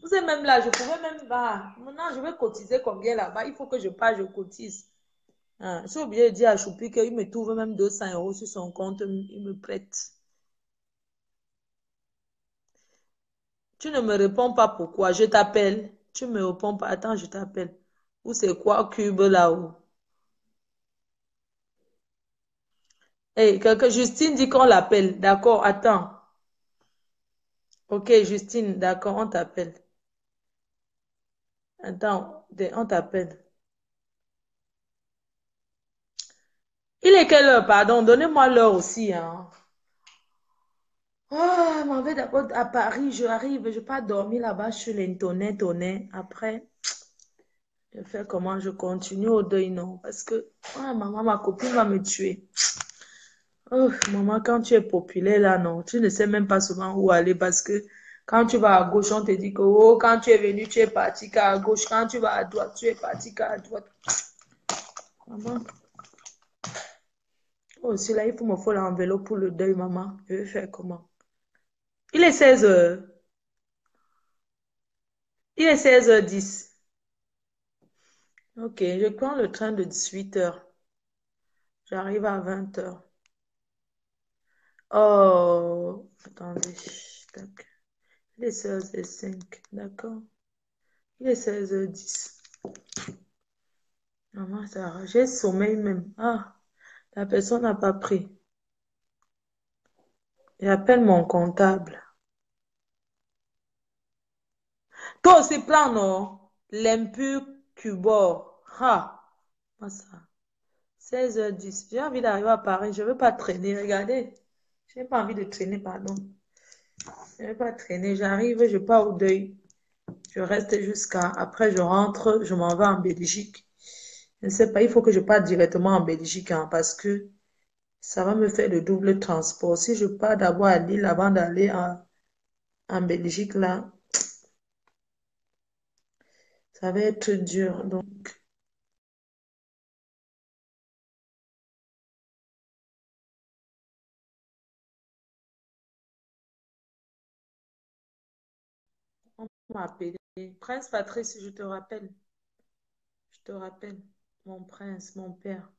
Vous êtes même là, je pouvais même pas. Maintenant, je vais cotiser combien là-bas? Il faut que je parte, je cotise. Je suis obligée de dire à Choupi qu'il me trouve même 200 € sur son compte, il me prête. Tu ne me réponds pas pourquoi? Je t'appelle. Tu me réponds pas. Attends, je t'appelle. Ou c'est quoi Cube là-haut? Hey, Justine dit qu'on l'appelle. D'accord, attends. Ok, Justine, d'accord, on t'appelle. Attends, on t'appelle. Il est quelle heure, pardon? Donnez-moi l'heure aussi. Hein. Oh, m'en vais d'abord à Paris. Je arrive, je n'ai pas dormi là-bas sur l'internet. Après, je fais comment? Je continue au deuil, non? Parce que maman, ma copine va me tuer. Oh, maman, quand tu es populaire là, non, tu ne sais même pas souvent où aller parce que quand tu vas à gauche, on te dit que oh, quand tu es venu, tu es parti qu'à gauche. Quand tu vas à droite, tu es parti qu'à droite. Maman. Oh, là, il me faut l'enveloppe pour le deuil, maman. Je vais faire comment? Il est 16h. Il est 16h10. Ok, je prends le train de 18h. J'arrive à 20h. Oh, attendez. Tac. Il est 16h05. D'accord. Il est 16h10. Maman, ça j'ai sommeil même. Ah, la personne n'a pas pris. J'appelle mon comptable. Toi aussi, plan, non? L'impur Cubor. Ah, pas ça. 16h10. J'ai envie d'arriver à Paris. Je ne veux pas traîner. Regardez. Je n'ai pas envie de traîner, pardon. Je ne veux pas traîner. J'arrive, je pars au deuil. Je reste jusqu'à... Après, je rentre, je m'en vais en Belgique. Je ne sais pas, il faut que je parte directement en Belgique hein, parce que ça va me faire le double transport. Si je pars d'abord à Lille avant d'aller en Belgique, là, ça va être dur. Donc, on m'a appelé. Prince Patrice, je te rappelle. Je te rappelle. Mon prince, mon père.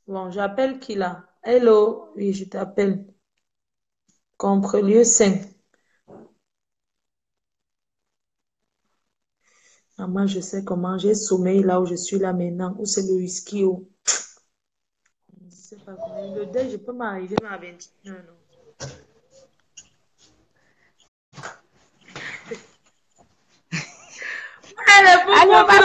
Bon, j'appelle qui là? Hello, oui, je t'appelle. Comprelieu 5. Maman, je sais comment. J'ai sommeil là où je suis là maintenant. Où c'est le whisky? Où... Je ne sais pas comment. Le deuil, je peux m'arriver à 21 ans. Allô, ma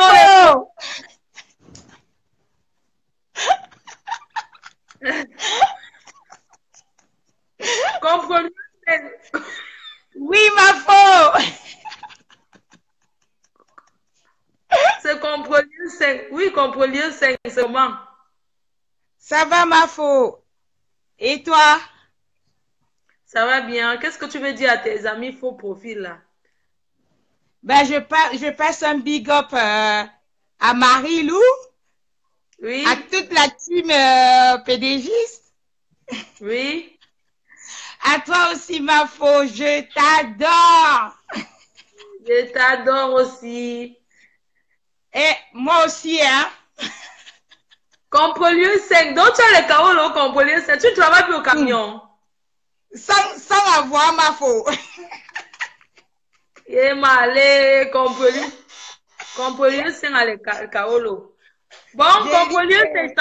Compromis 5. Oui, ma faux. C'est compromis 5. Oui, compromis 5, c'est comment? Ça va, ma faux. Et toi? Ça va bien. Qu'est-ce que tu veux dire à tes amis faux profils là? Ben, je passe un big up à Marie-Lou, Oui. à toute la team PDGiste. Oui. À toi aussi, ma faux. Je t'adore. Je t'adore aussi. Et moi aussi, hein. Compromis 5. Donc tu as les carreaux là au compromis 5. Tu ne travailles plus au camion. Sans avoir ma faux. Et malé, compromis 5 à les carreaux. Bon, compromis 5,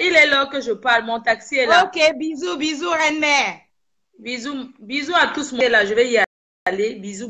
il est là que je parle. Mon taxi est là. Ok, bisous, reine-mère. Bisous à tous. Là, je vais y aller. Bisous.